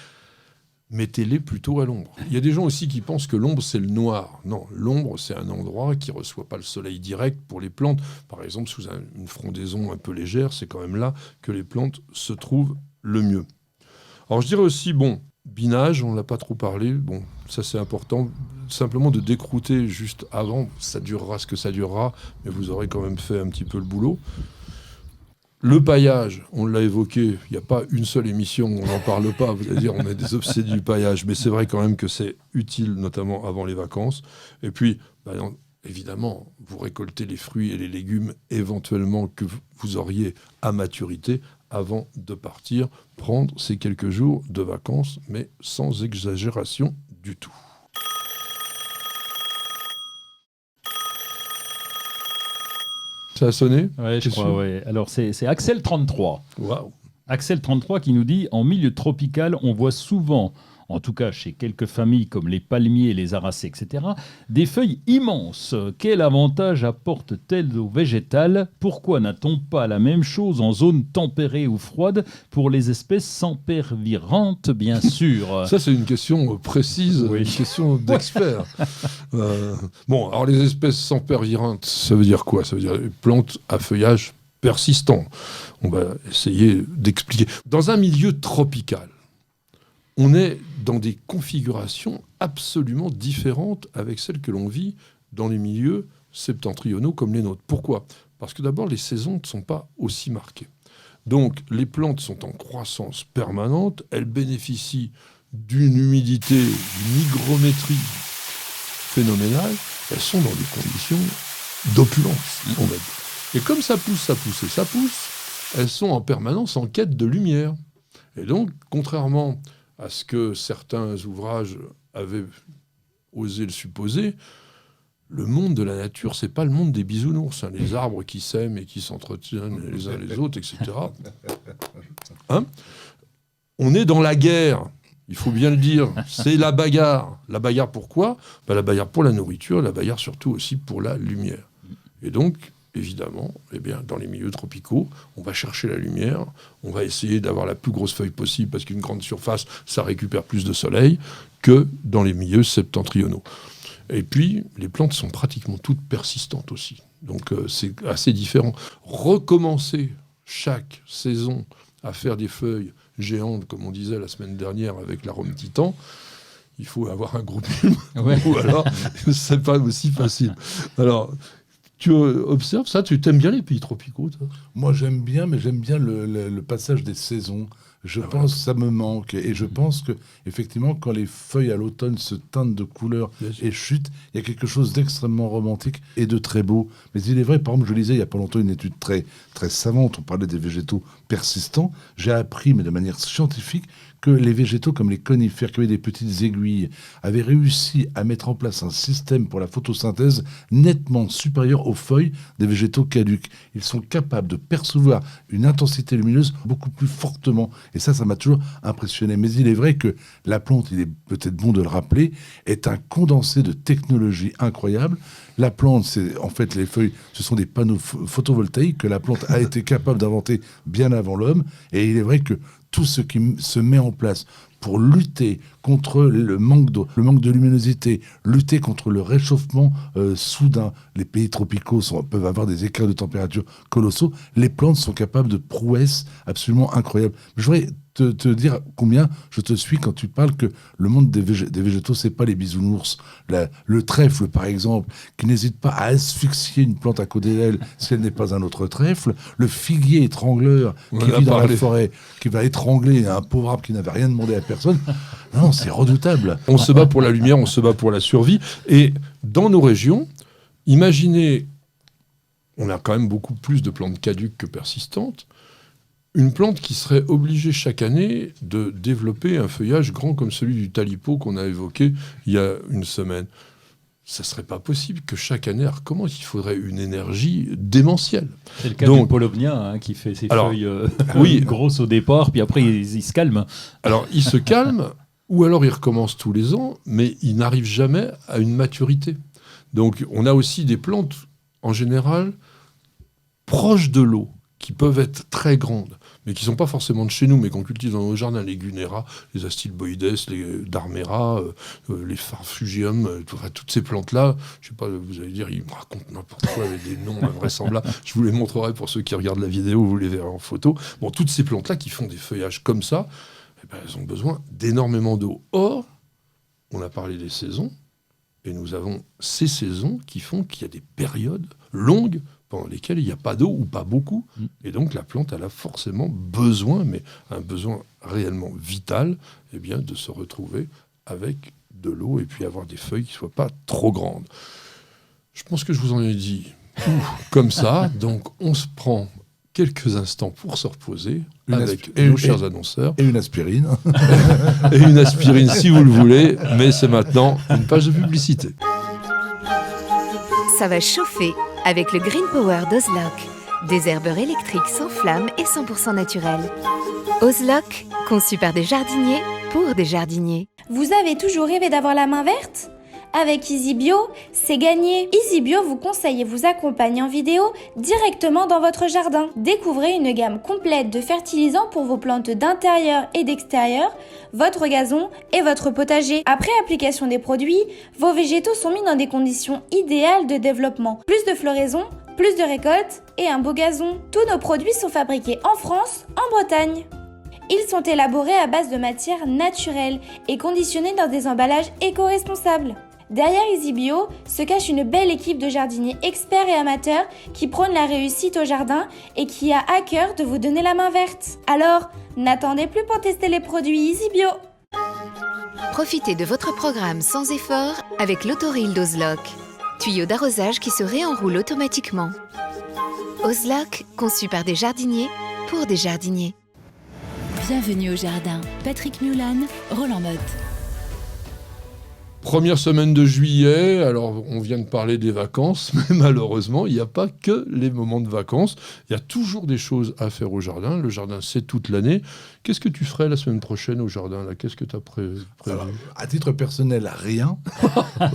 Mettez-les plutôt à l'ombre. Il y a des gens aussi qui pensent que l'ombre, c'est le noir. Non, l'ombre, c'est un endroit qui ne reçoit pas le soleil direct pour les plantes. Par exemple, sous une frondaison un peu légère, c'est quand même là que les plantes se trouvent le mieux. Alors je dirais aussi, binage, on n'a pas trop parlé. Bon, ça c'est important. Simplement de décrouter juste avant, ça durera ce que ça durera, mais vous aurez quand même fait un petit peu le boulot. Le paillage, on l'a évoqué, il n'y a pas une seule émission où on n'en parle pas. Vous allez dire, on est des obsédés du paillage, mais c'est vrai quand même que c'est utile, notamment avant les vacances. Et puis, évidemment, vous récoltez les fruits et les légumes éventuellement que vous auriez à maturité avant de partir prendre ces quelques jours de vacances, mais sans exagération du tout. Ça a sonné ? Ouais, je T'es crois, sûr ? ouais. Alors, c'est Axel33. Waouh. Axel33 qui nous dit « En milieu tropical, on voit souvent, en tout cas chez quelques familles comme les palmiers, les aracées, etc., des feuilles immenses. Quel avantage apporte-t-elle au végétal ? Pourquoi n'a-t-on pas la même chose en zone tempérée ou froide pour les espèces sempervirantes, bien sûr ?» Ça, c'est une question précise, Oui. une question d'expert. Bon, alors les espèces sempervirantes, ça veut dire quoi ? Ça veut dire des plantes à feuillage persistant. On va essayer d'expliquer. Dans un milieu tropical, on est dans des configurations absolument différentes avec celles que l'on vit dans les milieux septentrionaux comme les nôtres. Pourquoi ? Parce que d'abord, les saisons ne sont pas aussi marquées. Donc, les plantes sont en croissance permanente, elles bénéficient d'une humidité, d'une hygrométrie phénoménale, elles sont dans des conditions d'opulence, on va dire. Et comme ça pousse et ça pousse, elles sont en permanence en quête de lumière. Et donc, contrairement à ce que certains ouvrages avaient osé le supposer, le monde de la nature, c'est pas le monde des bisounours, hein, les arbres qui s'aiment et qui s'entretiennent les uns les autres, etc. Hein ? On est dans la guerre, il faut bien le dire, c'est la bagarre. La bagarre pourquoi ? La bagarre pour la nourriture, la bagarre surtout aussi pour la lumière. Et donc, évidemment, eh bien, dans les milieux tropicaux, on va chercher la lumière, on va essayer d'avoir la plus grosse feuille possible parce qu'une grande surface, ça récupère plus de soleil que dans les milieux septentrionaux. Et puis, les plantes sont pratiquement toutes persistantes aussi. Donc, c'est assez différent. Recommencer chaque saison à faire des feuilles géantes, comme on disait la semaine dernière avec l'arôme titan, il faut avoir un gros pulme, ou alors, c'est pas aussi facile. Alors, tu observes ça, tu t'aimes bien les pays tropicaux, toi ? Moi, j'aime bien, mais j'aime bien le passage des saisons. Je pense que ça me manque. Et je pense que, effectivement, quand les feuilles à l'automne se teintent de couleurs et chutent, il y a quelque chose d'extrêmement romantique et de très beau. Mais il est vrai, par exemple, je lisais il n'y a pas longtemps une étude très, très savante. On parlait des végétaux persistants. J'ai appris, mais de manière scientifique, que les végétaux comme les conifères, qui avaient des petites aiguilles, avaient réussi à mettre en place un système pour la photosynthèse nettement supérieur aux feuilles des végétaux caducs. Ils sont capables de percevoir une intensité lumineuse beaucoup plus fortement. Et ça m'a toujours impressionné. Mais il est vrai que la plante, il est peut-être bon de le rappeler, est un condensé de technologie incroyable. La plante, c'est en fait les feuilles, ce sont des panneaux photovoltaïques que la plante a été capable d'inventer bien avant l'homme. Et il est vrai que tout ce qui se met en place pour lutter contre le manque d'eau, le manque de luminosité, lutter contre le réchauffement soudain. Les pays tropicaux peuvent avoir des écarts de température colossaux. Les plantes sont capables de prouesses absolument incroyables. Je voudrais te dire combien je te suis quand tu parles que le monde des végétaux, c'est pas les bisounours. Le trèfle, par exemple, qui n'hésite pas à asphyxier une plante à côté d'elle si elle n'est pas un autre trèfle. Le figuier étrangleur qui vit dans la forêt, qui va étrangler un pauvre arbre qui n'avait rien demandé à personne. Non, c'est redoutable. On se bat pour la lumière, on se bat pour la survie. Et dans nos régions, imaginez, on a quand même beaucoup plus de plantes caduques que persistantes, une plante qui serait obligée chaque année de développer un feuillage grand comme celui du talipo qu'on a évoqué il y a une semaine. Ça ne serait pas possible que chaque année elle recommence. Il faudrait une énergie démentielle. C'est le cas du paulownia qui fait ses feuilles grosses au départ, puis après il se calme. Alors il se calme, ou alors il recommence tous les ans, mais il n'arrive jamais à une maturité. Donc on a aussi des plantes, en général, proches de l'eau, qui peuvent être très grandes, mais qui ne sont pas forcément de chez nous, mais qu'on cultive dans nos jardins, les Gunera, les Astilboides, les Darmera, les Farfugium, toutes ces plantes-là, je ne sais pas, vous allez dire, ils me racontent n'importe quoi avec des noms invraisemblables, je vous les montrerai pour ceux qui regardent la vidéo, vous les verrez en photo. Bon, toutes ces plantes-là qui font des feuillages comme ça, eh ben, elles ont besoin d'énormément d'eau. Or, on a parlé des saisons, et nous avons ces saisons qui font qu'il y a des périodes longues pendant lesquelles il n'y a pas d'eau ou pas beaucoup. Et donc la plante, elle a forcément besoin, mais un besoin réellement vital, eh bien, de se retrouver avec de l'eau et puis avoir des feuilles qui ne soient pas trop grandes. Je pense que je vous en ai dit comme ça. Donc, on se prend quelques instants pour se reposer avec nos chers annonceurs. Et une aspirine. Et une aspirine si vous le voulez. Mais c'est maintenant une page de publicité. Ça va chauffer avec le Green Power d'Ozlock. Des herbeurs électriques sans flamme et 100% naturels. Ozlock, conçu par des jardiniers pour des jardiniers. Vous avez toujours rêvé d'avoir la main verte ? Avec EasyBio, c'est gagné. EasyBio vous conseille et vous accompagne en vidéo directement dans votre jardin. Découvrez une gamme complète de fertilisants pour vos plantes d'intérieur et d'extérieur, votre gazon et votre potager. Après application des produits, vos végétaux sont mis dans des conditions idéales de développement. Plus de floraison, plus de récoltes et un beau gazon. Tous nos produits sont fabriqués en France, en Bretagne. Ils sont élaborés à base de matières naturelles et conditionnés dans des emballages éco-responsables. Derrière EasyBio se cache une belle équipe de jardiniers experts et amateurs qui prônent la réussite au jardin et qui a à cœur de vous donner la main verte. Alors, n'attendez plus pour tester les produits EasyBio. Profitez de votre programme sans effort avec l'autoril d'Ozlock. Tuyau d'arrosage qui se réenroule automatiquement. Ozlock, conçu par des jardiniers pour des jardiniers. Bienvenue au jardin. Patrick Mulan, Roland Motte. Première semaine de juillet, alors on vient de parler des vacances, mais malheureusement, il n'y a pas que les moments de vacances. Il y a toujours des choses à faire au jardin. Le jardin, c'est toute l'année. Qu'est-ce que tu ferais la semaine prochaine au jardin là ? Qu'est-ce que tu as prévu ? Alors, à titre personnel, rien.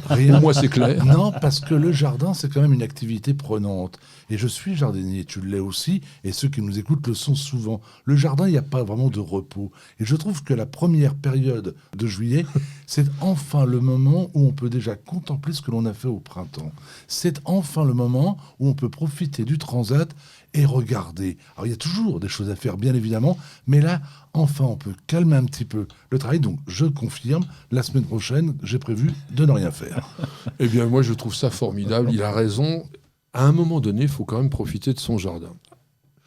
Pour moi, c'est clair. Non, parce que le jardin, c'est quand même une activité prenante. Et je suis jardinier, tu l'es aussi, et ceux qui nous écoutent le sont souvent. Le jardin, il n'y a pas vraiment de repos. Et je trouve que la première période de juillet, c'est enfin le moment où on peut déjà contempler ce que l'on a fait au printemps. C'est enfin le moment où on peut profiter du transat et regarder. Alors, il y a toujours des choses à faire, bien évidemment, mais là, enfin, on peut calmer un petit peu le travail. Donc, je confirme, la semaine prochaine, j'ai prévu de ne rien faire. Eh bien, moi, je trouve ça formidable. Il a raison. À un moment donné, il faut quand même profiter de son jardin.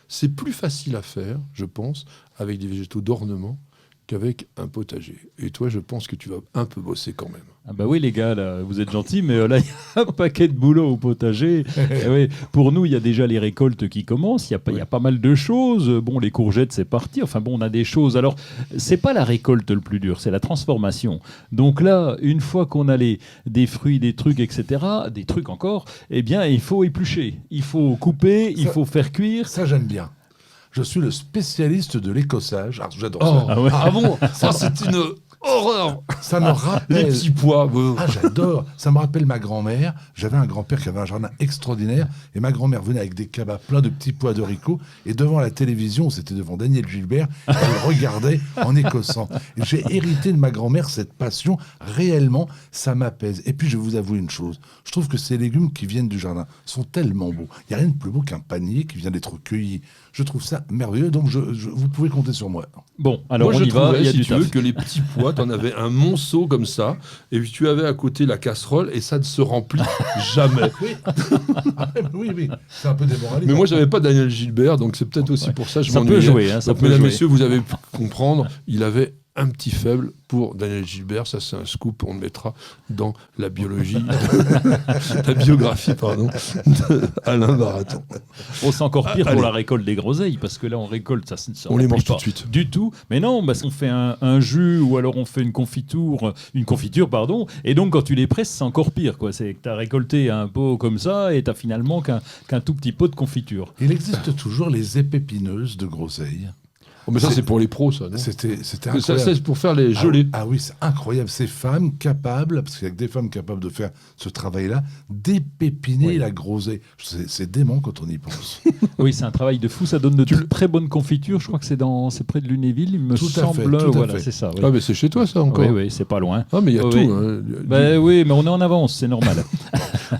C'est plus facile à faire, je pense, avec des végétaux d'ornement qu'avec un potager. Et toi, je pense que tu vas un peu bosser quand même. Ah bah oui les gars, là, vous êtes gentils, mais là il y a un paquet de boulot au potager. Et oui, pour nous, il y a déjà les récoltes qui commencent, il y a pas mal de choses. Bon, les courgettes, c'est parti. Enfin bon, on a des choses. Alors, c'est pas la récolte le plus dur, c'est la transformation. Donc là, une fois qu'on a des fruits, des trucs, etc., des trucs encore, eh bien, il faut éplucher, il faut couper, il faut faire cuire. Ça, j'aime bien. Je suis le spécialiste de l'écossage. Alors, j'adore Oh, ça. Ah ouais. ah bon ? Ça, c'est une horreur. Ça me rappelle... Les petits pois. Ah, j'adore. Ça me rappelle ma grand-mère. J'avais un grand-père qui avait un jardin extraordinaire. Et ma grand-mère venait avec des cabas pleins de petits pois d'haricots. Et devant la télévision, c'était devant Daniel Gilbert, elle regardait en écossant. Et j'ai hérité de ma grand-mère cette passion. Réellement, ça m'apaise. Et puis, je vais vous avouer une chose. Je trouve que ces légumes qui viennent du jardin sont tellement beaux. Il n'y a rien de plus beau qu'un panier qui vient d'être cueilli. Je trouve ça merveilleux. Donc, vous pouvez compter sur moi. Bon, alors moi, on y va, il y a si du tu veux, taf. que les petits pois, t'en avais un monceau comme ça, et puis tu avais à côté la casserole, et ça ne se remplit jamais. Oui. C'est un peu démoralisant. Mais moi, j'avais pas Daniel Gilbert, donc c'est peut-être aussi pour ça que je Ça peut m'ennuyais. jouer, hein, ça Donc, peut mesdames, jouer. messieurs, vous avez pu comprendre, il avait un petit faible pour Daniel Gilbert. Ça, c'est un scoop, on le mettra dans la biologie, la biographie, d'Alain Baraton. Oh, c'est encore pire Allez. pour la récolte des groseilles, parce que là, on récolte, ça ne se On les remplit mange tout pas de suite. du tout. Mais non, parce qu'on fait un jus, ou alors on fait une confiture, et donc quand tu les presses, c'est encore pire, quoi. C'est que tu as récolté un pot comme ça, et tu n'as finalement qu'un tout petit pot de confiture. Il existe toujours les épépineuses de groseille. Oh, mais ça, c'est pour les pros, ça, non ? C'était Ça, incroyable. c'est pour faire les gelées. Ah oui, c'est incroyable. Ces femmes capables, parce qu'il n'y a que des femmes capables de faire ce travail-là, d'épépiner Oui. la groseille. C'est dément quand on y pense. Oui, c'est un travail de fou, ça donne de très bonnes confitures. Je crois que c'est près de Lunéville, il me Tout à fait, semble. tout à Voilà, fait. c'est ça. Oui. Ah, mais c'est chez toi, ça, encore. Oui, c'est pas loin. Ah, mais il y a Oui. tout. Hein. Oui, mais on est en avance, c'est normal.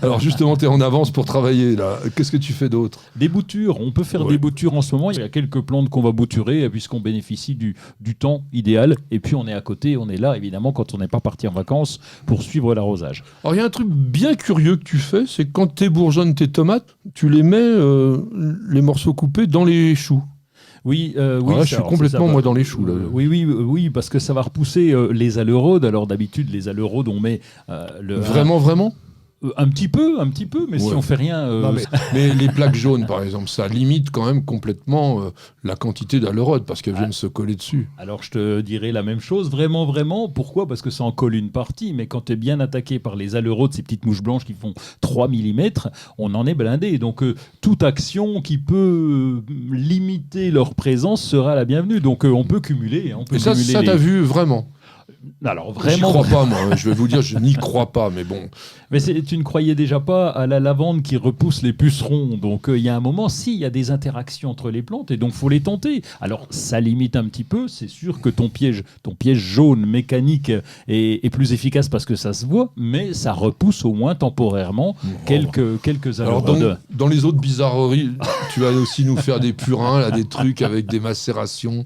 Alors, justement, tu es en avance pour travailler, là. Qu'est-ce que tu fais d'autre ? Des boutures, on peut faire Ouais. des boutures en ce moment. Il y a quelques plantes qu'on va bouturer puisqu'on bénéficie du temps idéal. Et puis on est à côté, on est là évidemment quand on n'est pas parti en vacances pour suivre l'arrosage. Alors, il y a un truc bien curieux que tu fais, c'est que quand tu bourgeonnes tes tomates, tu les mets, les morceaux coupés, dans les choux. Oui, Alors là, je suis complètement, moi, dans les choux, là. Oui, parce que ça va repousser les aleraudes. Alors d'habitude, les aleraudes, on met le... Vraiment Un petit peu, mais si Ouais. on fait rien... Non, mais les plaques jaunes, par exemple, ça limite quand même complètement la quantité d'aleurodes parce qu'elles viennent se coller dessus. Alors je te dirais la même chose, vraiment. Pourquoi ? Parce que ça en colle une partie, mais quand tu es bien attaqué par les aleurodes, ces petites mouches blanches qui font 3 mm, on en est blindé. Donc toute action qui peut limiter leur présence sera la bienvenue. Donc on peut cumuler. Et ça t'as vu vraiment? Alors J'y vraiment... crois pas, moi. Je vais vous dire, je n'y crois pas, mais bon. Mais tu ne croyais déjà pas à la lavande qui repousse les pucerons. Donc il y a un moment, il y a des interactions entre les plantes et donc faut les tenter. Alors ça limite un petit peu. C'est sûr que ton piège jaune mécanique est plus efficace parce que ça se voit, mais ça repousse au moins temporairement quelques Alors aleurodes. dans les autres bizarreries, tu vas aussi nous faire des purins, là, des trucs avec des macérations.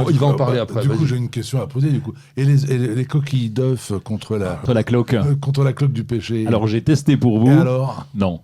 Il va en parler après. Du coup, vas-y. j'ai une question à poser. Du coup, et les coquilles d'œufs contre la cloque. contre la cloque du péché. Alors j'ai testé pour vous. Et alors? Non.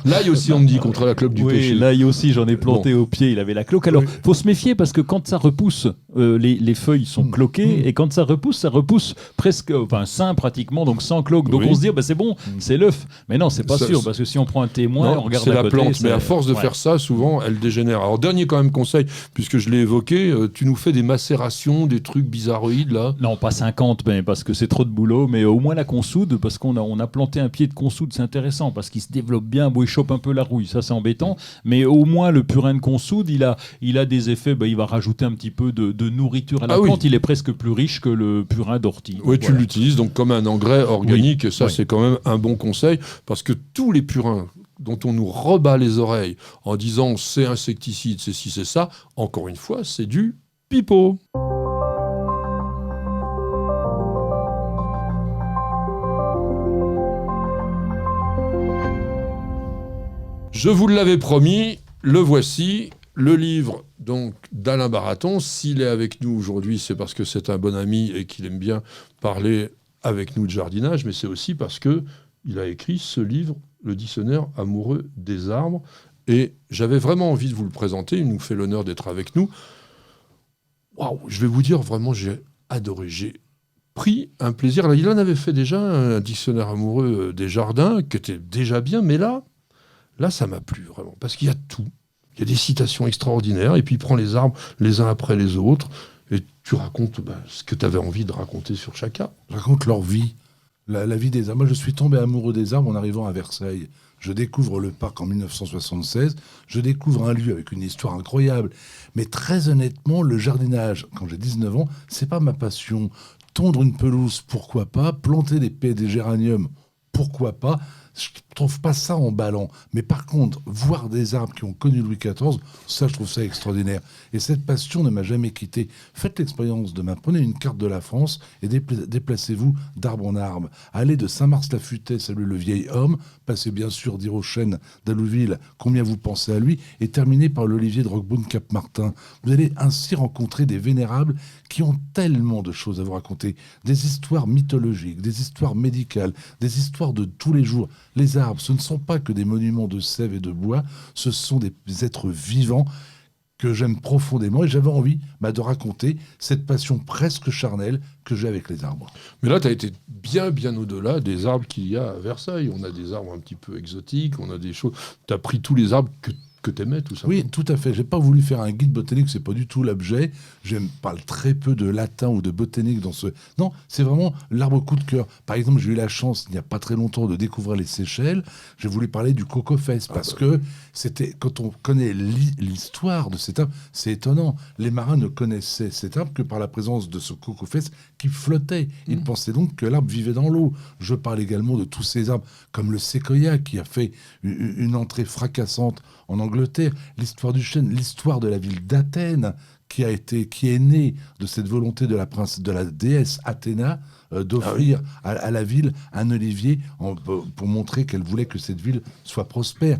L'ail aussi, on me dit, contre la cloque du Oui, péché. l'ail aussi, j'en ai planté au pied, il avait la cloque. Alors, faut se méfier parce que quand ça repousse, les feuilles sont cloquées et quand ça repousse presque, sain pratiquement, donc sans cloque. Donc on se dit, c'est bon, c'est l'œuf. Mais non, c'est pas sûr parce que si on prend un témoin, on regarde c'est à la côté, plante, mais à force de faire ça, souvent, elle dégénère. Alors, dernier quand même conseil, puisque je l'ai évoqué, tu nous fais des macérations, des trucs bizarroïdes, là. Non, pas 50, mais parce que c'est trop de boulot, mais au moins la consoude, parce qu'on a planté un pied de consoude, c'est intéressant, parce qu'il se développe bien, il chope un peu la rouille, ça c'est embêtant, mais au moins le purin de consoude, il a des effets, il va rajouter un petit peu de nourriture à la plante, il est presque plus riche que le purin d'ortie. Oui, tu l'utilises donc comme un engrais organique, et ça c'est quand même un bon conseil, parce que tous les purins dont on nous rebat les oreilles en disant c'est insecticide, c'est ci, c'est ça, encore une fois, c'est du pipeau. Je vous l'avais promis, le voici, le livre donc d'Alain Baraton. S'il est avec nous aujourd'hui, c'est parce que c'est un bon ami et qu'il aime bien parler avec nous de jardinage, mais c'est aussi parce que il a écrit ce livre, Le dictionnaire amoureux des arbres. Et j'avais vraiment envie de vous le présenter. Il nous fait l'honneur d'être avec nous. Waouh, je vais vous dire, vraiment, j'ai adoré. J'ai pris un plaisir. Là, il en avait fait déjà un dictionnaire amoureux des jardins, qui était déjà bien, mais là, ça m'a plu vraiment, parce qu'il y a tout. Il y a des citations extraordinaires, et puis il prend les arbres les uns après les autres, et tu racontes ce que tu avais envie de raconter sur chacun. Je raconte leur vie, la vie des arbres. Moi, je suis tombé amoureux des arbres en arrivant à Versailles. Je découvre le parc en 1976, je découvre un lieu avec une histoire incroyable. Mais très honnêtement, le jardinage, quand j'ai 19 ans, c'est pas ma passion. Tondre une pelouse, pourquoi pas. Planter des géraniums, pourquoi pas. Je trouve pas ça emballant. Mais par contre, voir des arbres qui ont connu Louis XIV, ça, je trouve ça extraordinaire. Et cette passion ne m'a jamais quitté. Faites l'expérience demain. Prenez une carte de la France et déplacez-vous d'arbre en arbre. Allez de Saint-Mars-la-Futaie, saluez le vieil homme. Passez bien sûr dire aux chênes d'Allouville combien vous pensez à lui. Et terminez par l'olivier de Roquebrune-Cap-Martin. Vous allez ainsi rencontrer des vénérables qui ont tellement de choses à vous raconter. Des histoires mythologiques, des histoires médicales, des histoires de tous les jours. Les arbres, ce ne sont pas que des monuments de sève et de bois, ce sont des êtres vivants que j'aime profondément et j'avais envie de raconter cette passion presque charnelle que j'ai avec les arbres. Mais là, tu as été bien au-delà des arbres qu'il y a à Versailles. On a des arbres un petit peu exotiques, on a des choses... Tu as pris tous les arbres que tu aimais, tout ça. Oui, tout à fait. J'ai pas voulu faire un guide botanique, c'est pas du tout l'objet. Je parle très peu de latin ou de botanique dans ce... Non, c'est vraiment l'arbre coup de cœur. Par exemple, j'ai eu la chance, il n'y a pas très longtemps, de découvrir les Seychelles. J'ai voulu parler du cocofès parce que c'était, quand on connaît l'histoire de cet arbre, c'est étonnant. Les marins ne connaissaient cet arbre que par la présence de ce cocofès qui flottait. Ils pensaient donc que l'arbre vivait dans l'eau. Je parle également de tous ces arbres, comme le séquoia qui a fait une entrée fracassante en Angleterre, l'histoire du chêne, l'histoire de la ville d'Athènes, qui est née de cette volonté de la déesse Athéna d'offrir à la ville un olivier pour montrer qu'elle voulait que cette ville soit prospère.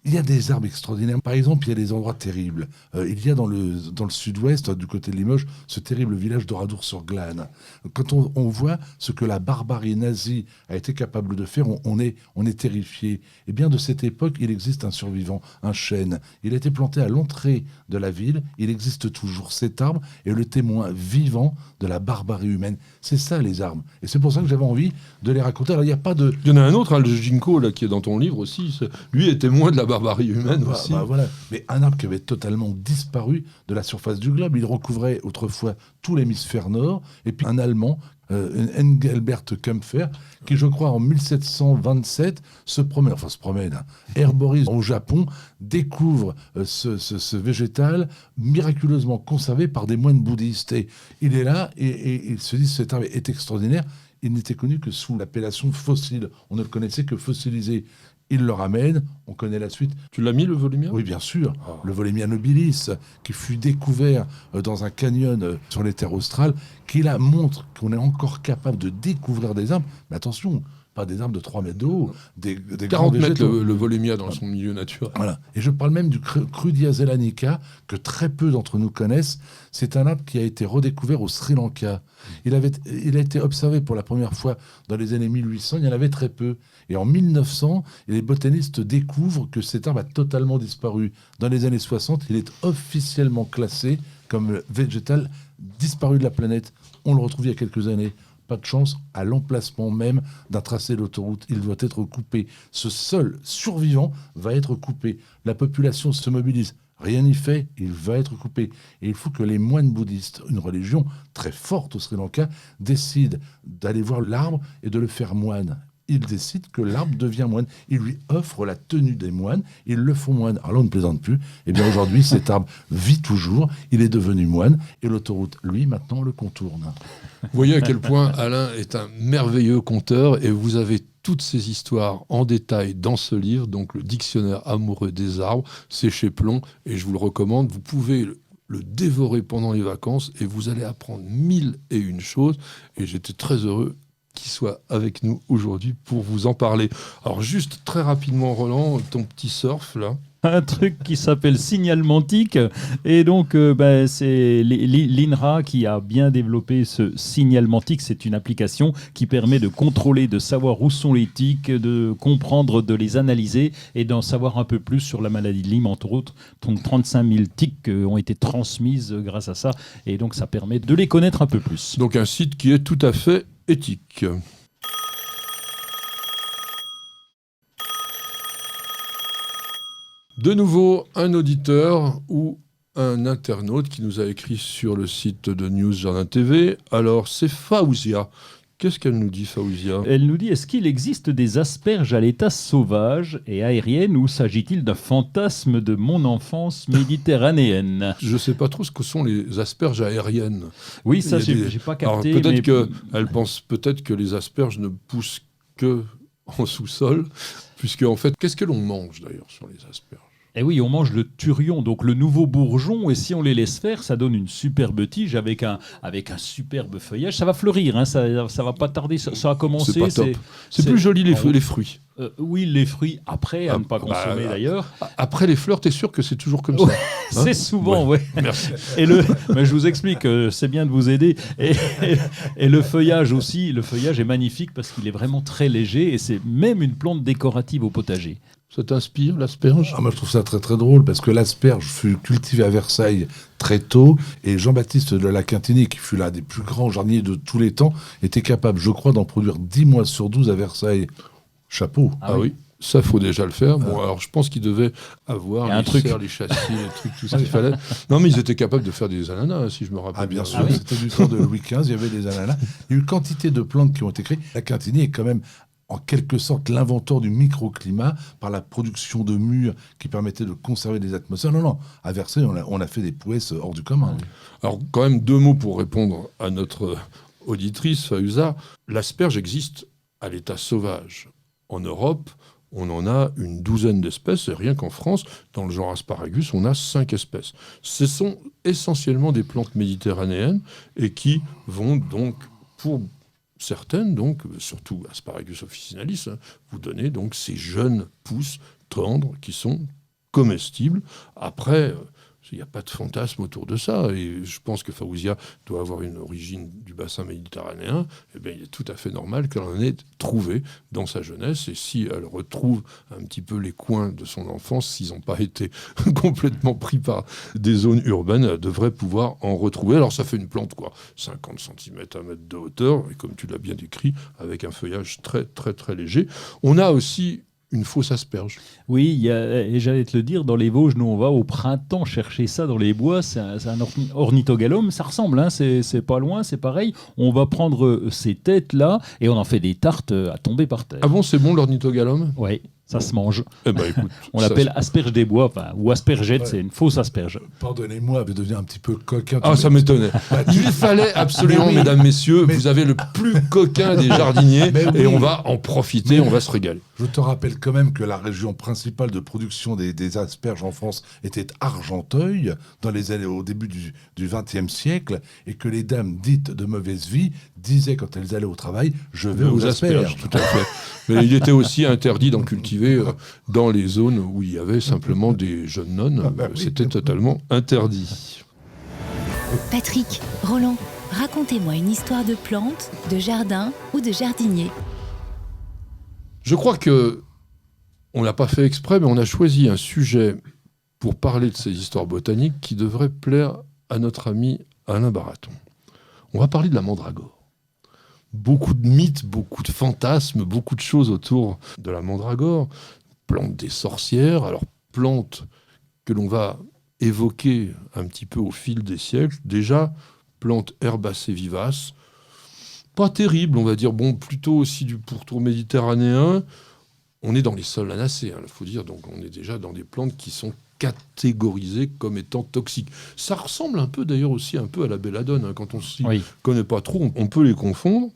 Il y a des arbres extraordinaires. Par exemple, il y a des endroits terribles. Il y a dans le sud-ouest, du côté de Limoges, ce terrible village d'Oradour-sur-Glane. Quand on voit ce que la barbarie nazie a été capable de faire, on est terrifié. Et bien de cette époque, il existe un survivant, un chêne. Il a été planté à l'entrée de la ville. Il existe toujours. Cet arbre est le témoin vivant de la barbarie humaine. C'est ça les arbres. Et c'est pour ça que j'avais envie de les raconter. Alors il n'y a pas de... Il y en a un autre, le ginkgo, là, qui est dans ton livre aussi. Lui est témoin de la barbarie humaine aussi. Voilà. Mais un arbre qui avait totalement disparu de la surface du globe. Il recouvrait autrefois tout l'hémisphère nord. Et puis un Allemand, Engelbert Kempfer, qui je crois en 1727 se promène, herborise au Japon, découvre ce végétal miraculeusement conservé par des moines bouddhistes. Et il est là et il se dit cet arbre est extraordinaire. Il n'était connu que sous l'appellation fossile. On ne le connaissait que fossilisé. Il le ramène, on connaît la suite. Tu l'as mis, le Volumia ? Oui, bien sûr. Le Volumia nobilis, qui fut découvert dans un canyon sur les terres australes, qui là montre qu'on est encore capable de découvrir des arbres. Mais attention, pas des arbres de 3 mètres de haut, des 40 mètres végétaux. le Volumia dans son milieu naturel. Voilà. Et je parle même du Crudia zelanica, que très peu d'entre nous connaissent. C'est un arbre qui a été redécouvert au Sri Lanka. Il a été observé pour la première fois dans les années 1800, il y en avait très peu. Et en 1900, les botanistes découvrent que cet arbre a totalement disparu. Dans les années 60, il est officiellement classé comme végétal disparu de la planète. On le retrouve il y a quelques années. Pas de chance, à l'emplacement même d'un tracé d'autoroute, il doit être coupé. Ce seul survivant va être coupé. La population se mobilise. Rien n'y fait, il va être coupé. Et il faut que les moines bouddhistes, une religion très forte au Sri Lanka, décident d'aller voir l'arbre et de le faire moine. Ils décident que l'arbre devient moine. Ils lui offrent la tenue des moines, ils le font moine. Alors là, on ne plaisante plus. Eh bien, aujourd'hui, cet arbre vit toujours, il est devenu moine, et l'autoroute, lui, maintenant, le contourne. Vous voyez à quel point Alain est un merveilleux conteur, et vous avez toutes ces histoires en détail dans ce livre, donc le Dictionnaire amoureux des arbres, c'est chez Plon, et je vous le recommande. Vous pouvez le dévorer pendant les vacances, et vous allez apprendre 1001 choses, et j'étais très heureux qu'il soit avec nous aujourd'hui pour vous en parler. Alors juste très rapidement, Roland, ton petit surf là. Un truc qui s'appelle signalement-tic, et donc c'est l'INRA qui a bien développé ce signalement-tic. C'est une application qui permet de contrôler, de savoir où sont les tics, de comprendre, de les analyser et d'en savoir un peu plus sur la maladie de Lyme, entre autres. Donc 35 000 tics ont été transmises grâce à ça, et donc ça permet de les connaître un peu plus. Donc un site qui est tout à fait éthique. De nouveau, un auditeur ou un internaute qui nous a écrit sur le site de News Jardin TV. Alors, c'est Faouzia. Qu'est-ce qu'elle nous dit, Faouzia ? Elle nous dit, est-ce qu'il existe des asperges à l'état sauvage et aérienne, ou s'agit-il d'un fantasme de mon enfance méditerranéenne ? Je ne sais pas trop ce que sont les asperges aériennes. Oui, ça, j'ai pas capté. Alors, peut-être mais... qu'elle pense peut-être que les asperges ne poussent que en sous-sol, puisque en fait, qu'est-ce que l'on mange d'ailleurs sur les asperges ? Eh oui, on mange le turion, donc le nouveau bourgeon, et si on les laisse faire, ça donne une superbe tige avec un superbe feuillage. Ça va fleurir, hein, ça va pas tarder, ça va commencer. C'est pas top. C'est plus joli les fruits. Oui, les fruits après, à ne pas consommer d'ailleurs. Après les fleurs, t'es sûr que c'est toujours comme ça ? C'est souvent, oui. Merci. Mais je vous explique, c'est bien de vous aider. Et le feuillage aussi, le feuillage est magnifique parce qu'il est vraiment très léger et c'est même une plante décorative au potager. Ça t'inspire, l'asperge ? Moi, je trouve ça très très drôle parce que l'asperge fut cultivée à Versailles très tôt et Jean-Baptiste de la Quintinie, qui fut l'un des plus grands jardiniers de tous les temps, était capable, je crois, d'en produire 10 mois sur 12 à Versailles. Chapeau. Ah oui. Ça, faut déjà le faire. Bon, alors, je pense qu'ils devaient avoir les serres, les châssis, les trucs, tout ce qu'il fallait. Non, mais ils étaient capables de faire des ananas, si je me rappelle. Ah, bien sûr, c'était du temps de Louis XV, il y avait des ananas. Il y a eu quantité de plantes qui ont été créées. La Quintinie est quand même, en quelque sorte, l'inventeur du microclimat par la production de murs qui permettaient de conserver des atmosphères. Non, à Versailles, on a fait des prouesses hors du commun. Alors, quand même, 2 mots pour répondre à notre auditrice, Faouza. L'asperge existe à l'état sauvage. En Europe, on en a une douzaine d'espèces, et rien qu'en France, dans le genre Asparagus, on a 5 espèces. Ce sont essentiellement des plantes méditerranéennes et qui vont donc, pour certaines, donc, surtout Asparagus officinalis, vous donnez donc ces jeunes pousses tendres qui sont comestibles. Après, il n'y a pas de fantasme autour de ça. Et je pense que Fawzia doit avoir une origine du bassin méditerranéen. Eh bien, il est tout à fait normal qu'elle en ait trouvé dans sa jeunesse. Et si elle retrouve un petit peu les coins de son enfance, s'ils n'ont pas été complètement pris par des zones urbaines, elle devrait pouvoir en retrouver. Alors, ça fait une plante, 50 cm à mètre de hauteur. Et comme tu l'as bien décrit, avec un feuillage très, très, très léger. On a aussi une fausse asperge. Oui, et j'allais te le dire, dans les Vosges, nous on va au printemps chercher ça dans les bois, c'est un ornithogalum, ça ressemble, hein, c'est pas loin, c'est pareil, on va prendre ces têtes-là et on en fait des tartes à tomber par terre. Ah bon, c'est bon l'ornithogalum ? Oui, ça se mange. Eh ben, écoute, on l'appelle asperge des bois, ou aspergette, c'est une fausse asperge. Pardonnez-moi de devenir un petit peu coquin. Ah, ça m'étonnait. Il fallait absolument, mesdames, messieurs, vous avez le plus coquin des jardiniers et on va en profiter, on va se régaler. Je te rappelle quand même que la région principale de production des asperges en France était Argenteuil au début du XXe siècle et que les dames dites de mauvaise vie disaient quand elles allaient au travail « je vais aux asperges ». Tout à fait. Mais il était aussi interdit d'en cultiver dans les zones où il y avait simplement des jeunes nonnes. C'était totalement interdit. Patrick, Roland, racontez-moi une histoire de plante, de jardin ou de jardinier. Je crois que on l'a pas fait exprès, mais on a choisi un sujet pour parler de ces histoires botaniques qui devrait plaire à notre ami Alain Baraton. On va parler de la mandragore. Beaucoup de mythes, beaucoup de fantasmes, beaucoup de choses autour de la mandragore. Plante des sorcières, alors plante que l'on va évoquer un petit peu au fil des siècles. Déjà, plante herbacée vivace, pas terrible, on va dire, plutôt aussi du pourtour méditerranéen. On est dans les solanacées, il faut dire, donc on est déjà dans des plantes qui sont catégorisées comme étant toxiques. Ça ressemble un peu d'ailleurs aussi un peu à la belladone, quand on ne s'y connaît pas trop, on peut les confondre,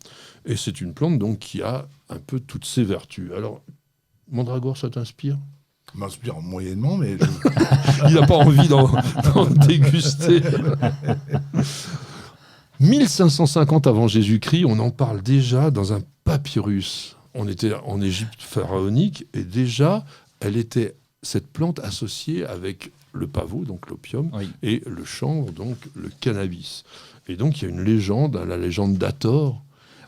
et c'est une plante donc qui a un peu toutes ses vertus. Alors, mandragore, ça t'inspire ? M'inspire moyennement, mais... Il n'a pas envie d'en déguster. 1550 avant Jésus-Christ, on en parle déjà dans un papyrus. On était en Égypte pharaonique et déjà, elle était cette plante associée avec le pavot, donc l'opium, et le chanvre, donc le cannabis. Et donc, il y a une légende, la légende d'Hathor.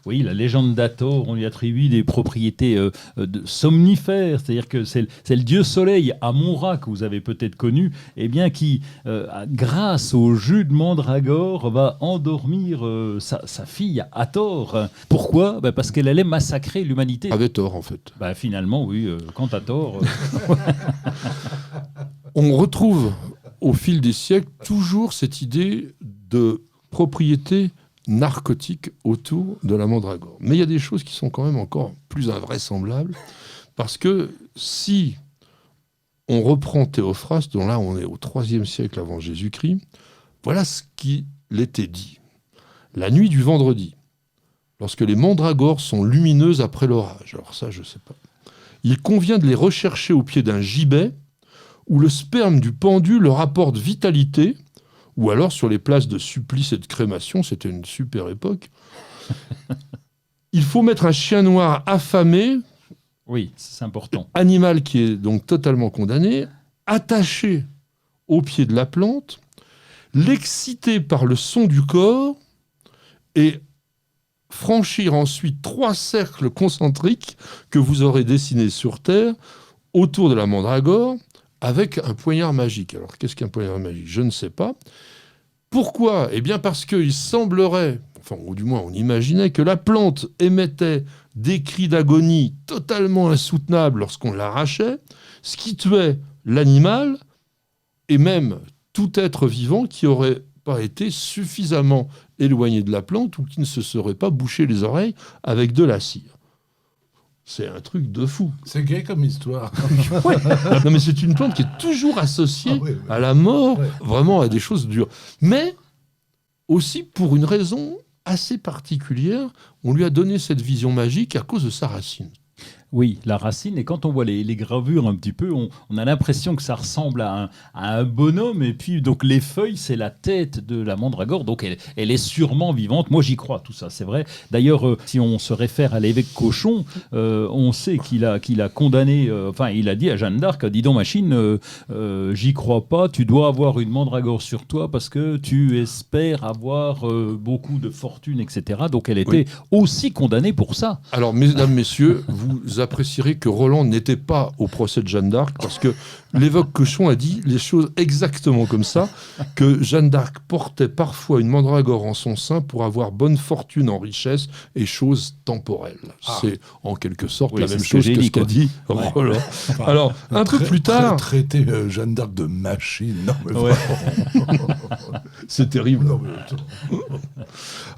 Oui, la légende d'Hathor, on lui attribue des propriétés somnifères, c'est-à-dire que c'est le dieu soleil, Amon-Ra, que vous avez peut-être connu, qui, grâce au jus de mandragore, va endormir sa fille Hathor. Pourquoi ? Parce qu'elle allait massacrer l'humanité. Avait tort, en fait. Finalement, oui, quant à tort... On retrouve, au fil des siècles, toujours cette idée de propriété narcotique autour de la mandragore. Mais il y a des choses qui sont quand même encore plus invraisemblables, parce que si on reprend Théophraste, dont là on est au IIIe siècle avant Jésus-Christ, voilà ce qu'il était dit. La nuit du vendredi, lorsque les mandragores sont lumineuses après l'orage, alors ça je ne sais pas, il convient de les rechercher au pied d'un gibet où le sperme du pendu leur apporte vitalité, ou alors sur les places de supplice et de crémation, c'était une super époque. Il faut mettre un chien noir affamé, oui, c'est important, animal qui est donc totalement condamné, attaché au pied de la plante, l'exciter par le son du corps et franchir ensuite 3 cercles concentriques que vous aurez dessinés sur Terre autour de la mandragore, avec un poignard magique. Alors, qu'est-ce qu'un poignard magique ? Je ne sais pas. Pourquoi ? Eh bien, parce qu'il semblerait, ou du moins on imaginait, que la plante émettait des cris d'agonie totalement insoutenables lorsqu'on l'arrachait, ce qui tuait l'animal et même tout être vivant qui n'aurait pas été suffisamment éloigné de la plante ou qui ne se serait pas bouché les oreilles avec de la cire. C'est un truc de fou. C'est gai comme histoire. Ouais. Non, mais c'est une plante qui est toujours associée à la mort, vraiment à des choses dures. Mais aussi pour une raison assez particulière, on lui a donné cette vision magique à cause de sa racine. Oui, la racine, et quand on voit les gravures un petit peu, on a l'impression que ça ressemble à un bonhomme, et puis donc les feuilles, c'est la tête de la mandragore, donc elle est sûrement vivante. Moi j'y crois, tout ça, c'est vrai. D'ailleurs, si on se réfère à l'évêque Cochon, on sait qu'il a condamné, il a dit à Jeanne d'Arc, dis donc machine, j'y crois pas, tu dois avoir une mandragore sur toi parce que tu espères avoir beaucoup de fortune, etc. Donc elle était aussi condamnée pour ça. Alors, mesdames, messieurs, vous apprécierez que Roland n'était pas au procès de Jeanne d'Arc parce que l'évêque Cochon a dit les choses exactement comme ça, que Jeanne d'Arc portait parfois une mandragore en son sein pour avoir bonne fortune en richesse et choses temporelles. C'est en quelque sorte la même chose que ce qu'a dit Roland. Alors, un peu plus tard... Traiter Jeanne d'Arc de machine, non mais c'est terrible. Non, mais...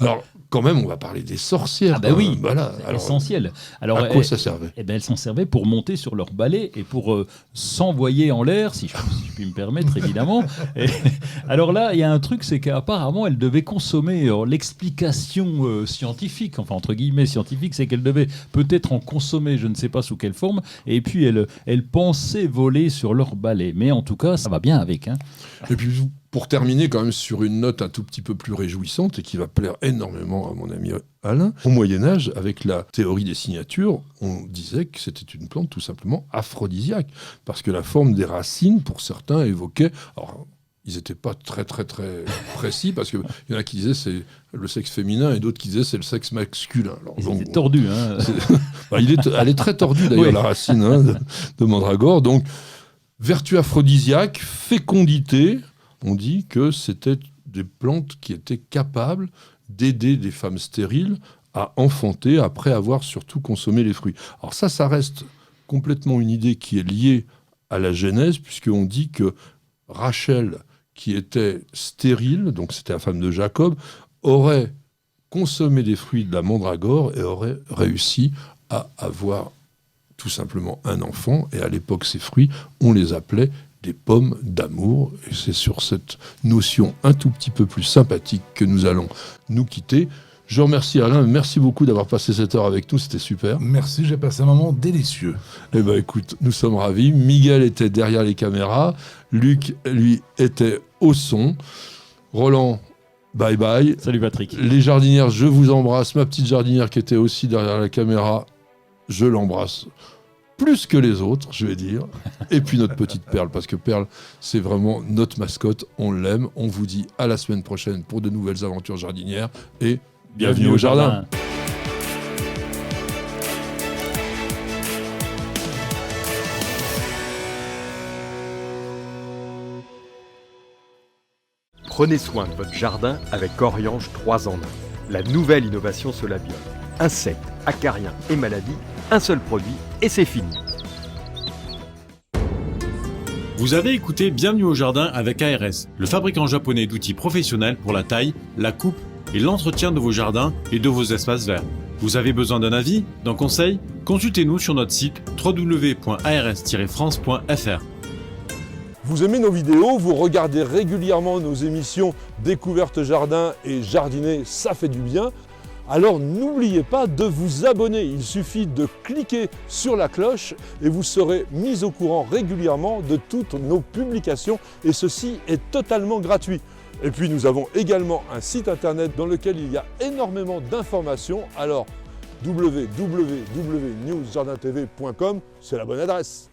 Alors, quand même, on va parler des sorcières. Ah ben oui, voilà. Alors, essentiel. Alors, à quoi ça servait ? Elles s'en servaient pour monter sur leur balai et pour s'envoyer en l'air, si je puis me permettre, évidemment. Alors là, il y a un truc, c'est qu'apparemment, elles devaient consommer l'explication scientifique, enfin entre guillemets scientifique, c'est qu'elles devaient peut-être en consommer, je ne sais pas sous quelle forme, et puis elles pensaient voler sur leur balai. Mais en tout cas, ça va bien avec. Hein. Et puis, pour terminer quand même sur une note un tout petit peu plus réjouissante et qui va plaire énormément à mon ami Alain, au Moyen-Âge, avec la théorie des signatures, on disait que c'était une plante tout simplement aphrodisiaque, parce que la forme des racines, pour certains, évoquait... Alors, ils n'étaient pas très précis, parce qu'il y en a qui disaient c'est le sexe féminin et d'autres qui disaient c'est le sexe masculin. C'est tordu. Hein. Elle est très tordue d'ailleurs, la racine de mandragore. Donc, vertu aphrodisiaque, fécondité... On dit que c'était des plantes qui étaient capables d'aider des femmes stériles à enfanter après avoir surtout consommé les fruits. Alors ça reste complètement une idée qui est liée à la Genèse, puisqu'on dit que Rachel, qui était stérile, donc c'était la femme de Jacob, aurait consommé des fruits de la mandragore et aurait réussi à avoir tout simplement un enfant. Et à l'époque, ces fruits, on les appelait des pommes d'amour, et c'est sur cette notion un tout petit peu plus sympathique que nous allons nous quitter. Je remercie Alain, merci beaucoup d'avoir passé cette heure avec nous, c'était super. Merci, j'ai passé un moment délicieux. Eh bien écoute, nous sommes ravis. Miguel était derrière les caméras, Luc, lui, était au son. Roland, bye bye. Salut Patrick. Les jardinières, je vous embrasse. Ma petite jardinière qui était aussi derrière la caméra, je l'embrasse. Plus que les autres, je vais dire. Et puis notre petite Perle, parce que Perle, c'est vraiment notre mascotte. On l'aime. On vous dit à la semaine prochaine pour de nouvelles aventures jardinières. Et bienvenue au jardin. Prenez soin de votre jardin avec Oriange 3 en 1. La nouvelle innovation Solabiol. Insectes, acariens et maladies, un seul produit et c'est fini. Vous avez écouté Bienvenue au jardin avec ARS, le fabricant japonais d'outils professionnels pour la taille, la coupe et l'entretien de vos jardins et de vos espaces verts. Vous avez besoin d'un avis, d'un conseil ? Consultez-nous sur notre site www.ars-france.fr. Vous aimez nos vidéos, vous regardez régulièrement nos émissions Découverte Jardin et Jardiner, ça fait du bien. Alors n'oubliez pas de vous abonner, il suffit de cliquer sur la cloche et vous serez mis au courant régulièrement de toutes nos publications et ceci est totalement gratuit. Et puis nous avons également un site internet dans lequel il y a énormément d'informations, alors www.newsjardintv.com, c'est la bonne adresse.